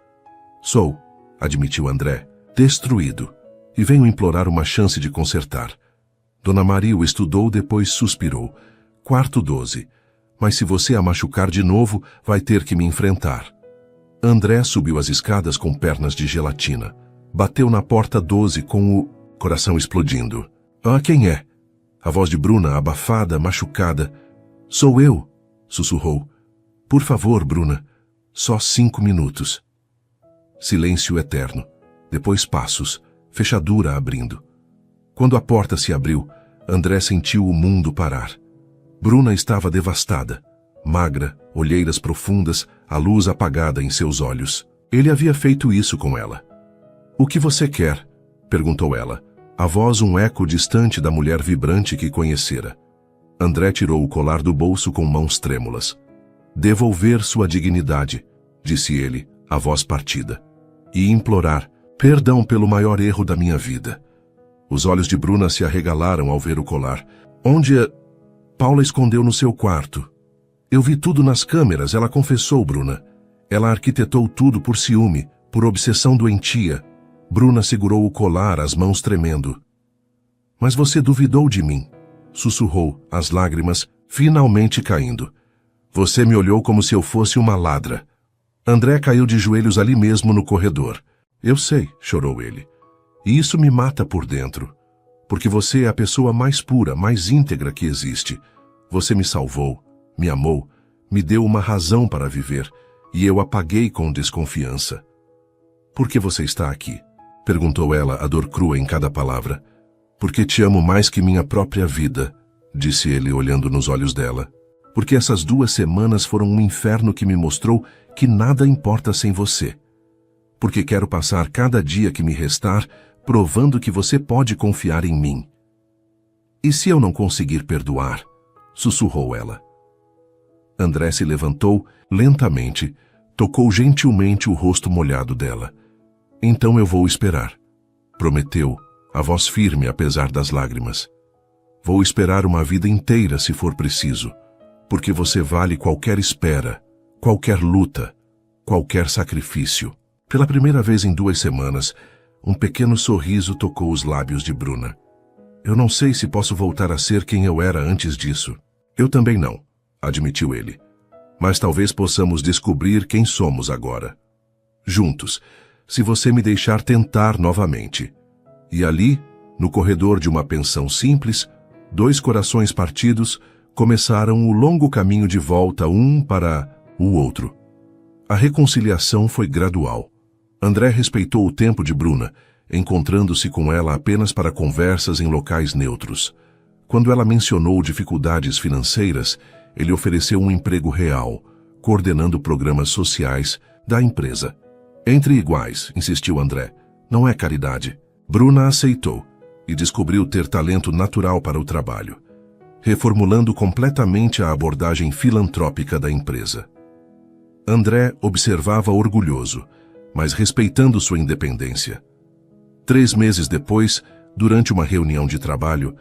Sou, admitiu André, destruído, e venho implorar uma chance de consertar. Dona Maria o estudou, depois suspirou. Quarto 12. Mas se você a machucar de novo, vai ter que me enfrentar. André subiu as escadas com pernas de gelatina. Bateu na porta 12 com o coração explodindo. Ah, quem é? A voz de Bruna, abafada, machucada. Sou eu, sussurrou. Por favor, Bruna, só 5 minutos. Silêncio eterno. Depois passos, fechadura abrindo. Quando a porta se abriu, André sentiu o mundo parar. Bruna estava devastada, magra, olheiras profundas, a luz apagada em seus olhos. Ele havia feito isso com ela. O que você quer? Perguntou ela, a voz um eco distante da mulher vibrante que conhecera. André tirou o colar do bolso com mãos trêmulas. Devolver sua dignidade, disse ele, a voz partida. E implorar perdão pelo maior erro da minha vida. Os olhos de Bruna se arregalaram ao ver o colar. Onde a... Paula escondeu no seu quarto. Eu vi tudo nas câmeras, ela confessou, Bruna. Ela arquitetou tudo por ciúme, por obsessão doentia. Bruna segurou o colar, as mãos tremendo. Mas você duvidou de mim, sussurrou, as lágrimas finalmente caindo. Você me olhou como se eu fosse uma ladra. André caiu de joelhos ali mesmo no corredor. Eu sei, chorou ele. E isso me mata por dentro. Porque você é a pessoa mais pura, mais íntegra que existe. Você me salvou, me amou, me deu uma razão para viver, e eu apaguei com desconfiança. Por que você está aqui? Perguntou ela, a dor crua em cada palavra. Porque te amo mais que minha própria vida, disse ele olhando nos olhos dela. Porque essas 2 semanas foram um inferno que me mostrou que nada importa sem você. Porque quero passar cada dia que me restar provando que você pode confiar em mim. E se eu não conseguir perdoar? Sussurrou ela. André se levantou lentamente, tocou gentilmente o rosto molhado dela. Então eu vou esperar, prometeu, a voz firme apesar das lágrimas. Vou esperar uma vida inteira se for preciso, porque você vale qualquer espera, qualquer luta, qualquer sacrifício. Pela primeira vez em 2 semanas, um pequeno sorriso tocou os lábios de Bruna. Eu não sei se posso voltar a ser quem eu era antes disso. Eu também não, admitiu ele. Mas talvez possamos descobrir quem somos agora. Juntos, se você me deixar tentar novamente. E ali, no corredor de uma pensão simples, 2 corações partidos começaram o longo caminho de volta um para o outro. A reconciliação foi gradual. André respeitou o tempo de Bruna, encontrando-se com ela apenas para conversas em locais neutros. Quando ela mencionou dificuldades financeiras, ele ofereceu um emprego real, coordenando programas sociais da empresa. Entre iguais, insistiu André, não é caridade. Bruna aceitou e descobriu ter talento natural para o trabalho, reformulando completamente a abordagem filantrópica da empresa. André observava orgulhoso, mas respeitando sua independência. 3 meses depois, durante uma reunião de trabalho,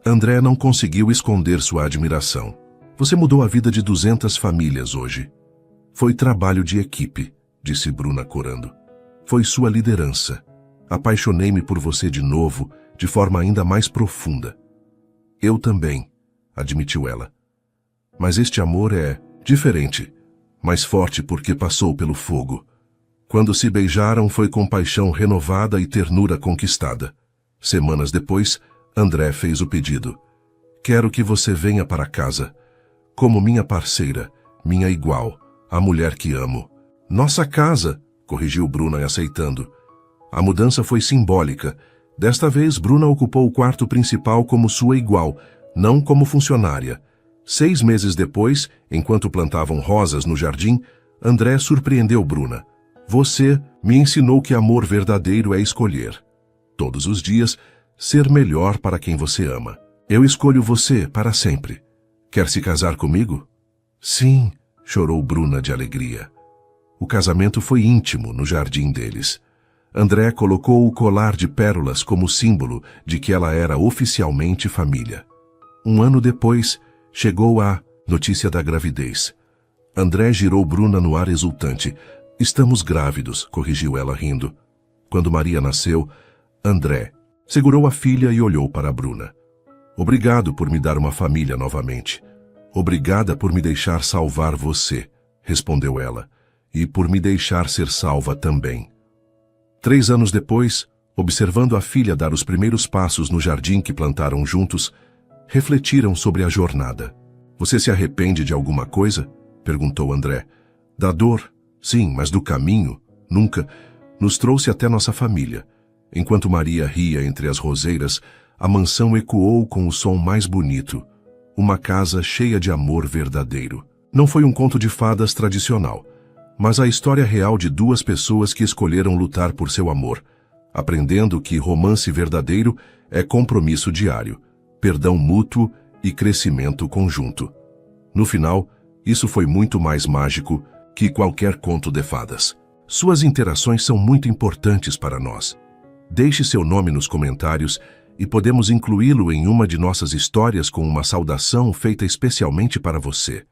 André não conseguiu esconder sua admiração. Você mudou a vida de 200 famílias hoje. Foi trabalho de equipe, disse Bruna corando. Foi sua liderança. Apaixonei-me por você de novo, de forma ainda mais profunda. Eu também, admitiu ela. Mas este amor é diferente, mais forte porque passou pelo fogo. Quando se beijaram foi com paixão renovada e ternura conquistada. Semanas depois, André fez o pedido. Quero que você venha para casa, como minha parceira, minha igual, a mulher que amo. Nossa casa, corrigiu Bruna aceitando. A mudança foi simbólica. Desta vez, Bruna ocupou o quarto principal como sua igual, não como funcionária. 6 meses depois, enquanto plantavam rosas no jardim, André surpreendeu Bruna. Você me ensinou que amor verdadeiro é escolher. Todos os dias, ser melhor para quem você ama. Eu escolho você para sempre. Quer se casar comigo? Sim, chorou Bruna de alegria. O casamento foi íntimo no jardim deles. André colocou o colar de pérolas como símbolo de que ela era oficialmente família. 1 ano depois, chegou a notícia da gravidez. André girou Bruna no ar exultante. Estamos grávidos, corrigiu ela rindo. Quando Maria nasceu, André segurou a filha e olhou para Bruna. Obrigado por me dar uma família novamente. Obrigada por me deixar salvar você, respondeu ela, e por me deixar ser salva também. 3 anos depois, observando a filha dar os primeiros passos no jardim que plantaram juntos, refletiram sobre a jornada. Você se arrepende de alguma coisa? Perguntou André. Da dor? Sim, mas do caminho, nunca, nos trouxe até nossa família. Enquanto Maria ria entre as roseiras, a mansão ecoou com o som mais bonito. Uma casa cheia de amor verdadeiro. Não foi um conto de fadas tradicional, mas a história real de 2 pessoas que escolheram lutar por seu amor, aprendendo que romance verdadeiro é compromisso diário, perdão mútuo e crescimento conjunto. No final, isso foi muito mais mágico que qualquer conto de fadas. Suas interações são muito importantes para nós. Deixe seu nome nos comentários e podemos incluí-lo em uma de nossas histórias com uma saudação feita especialmente para você.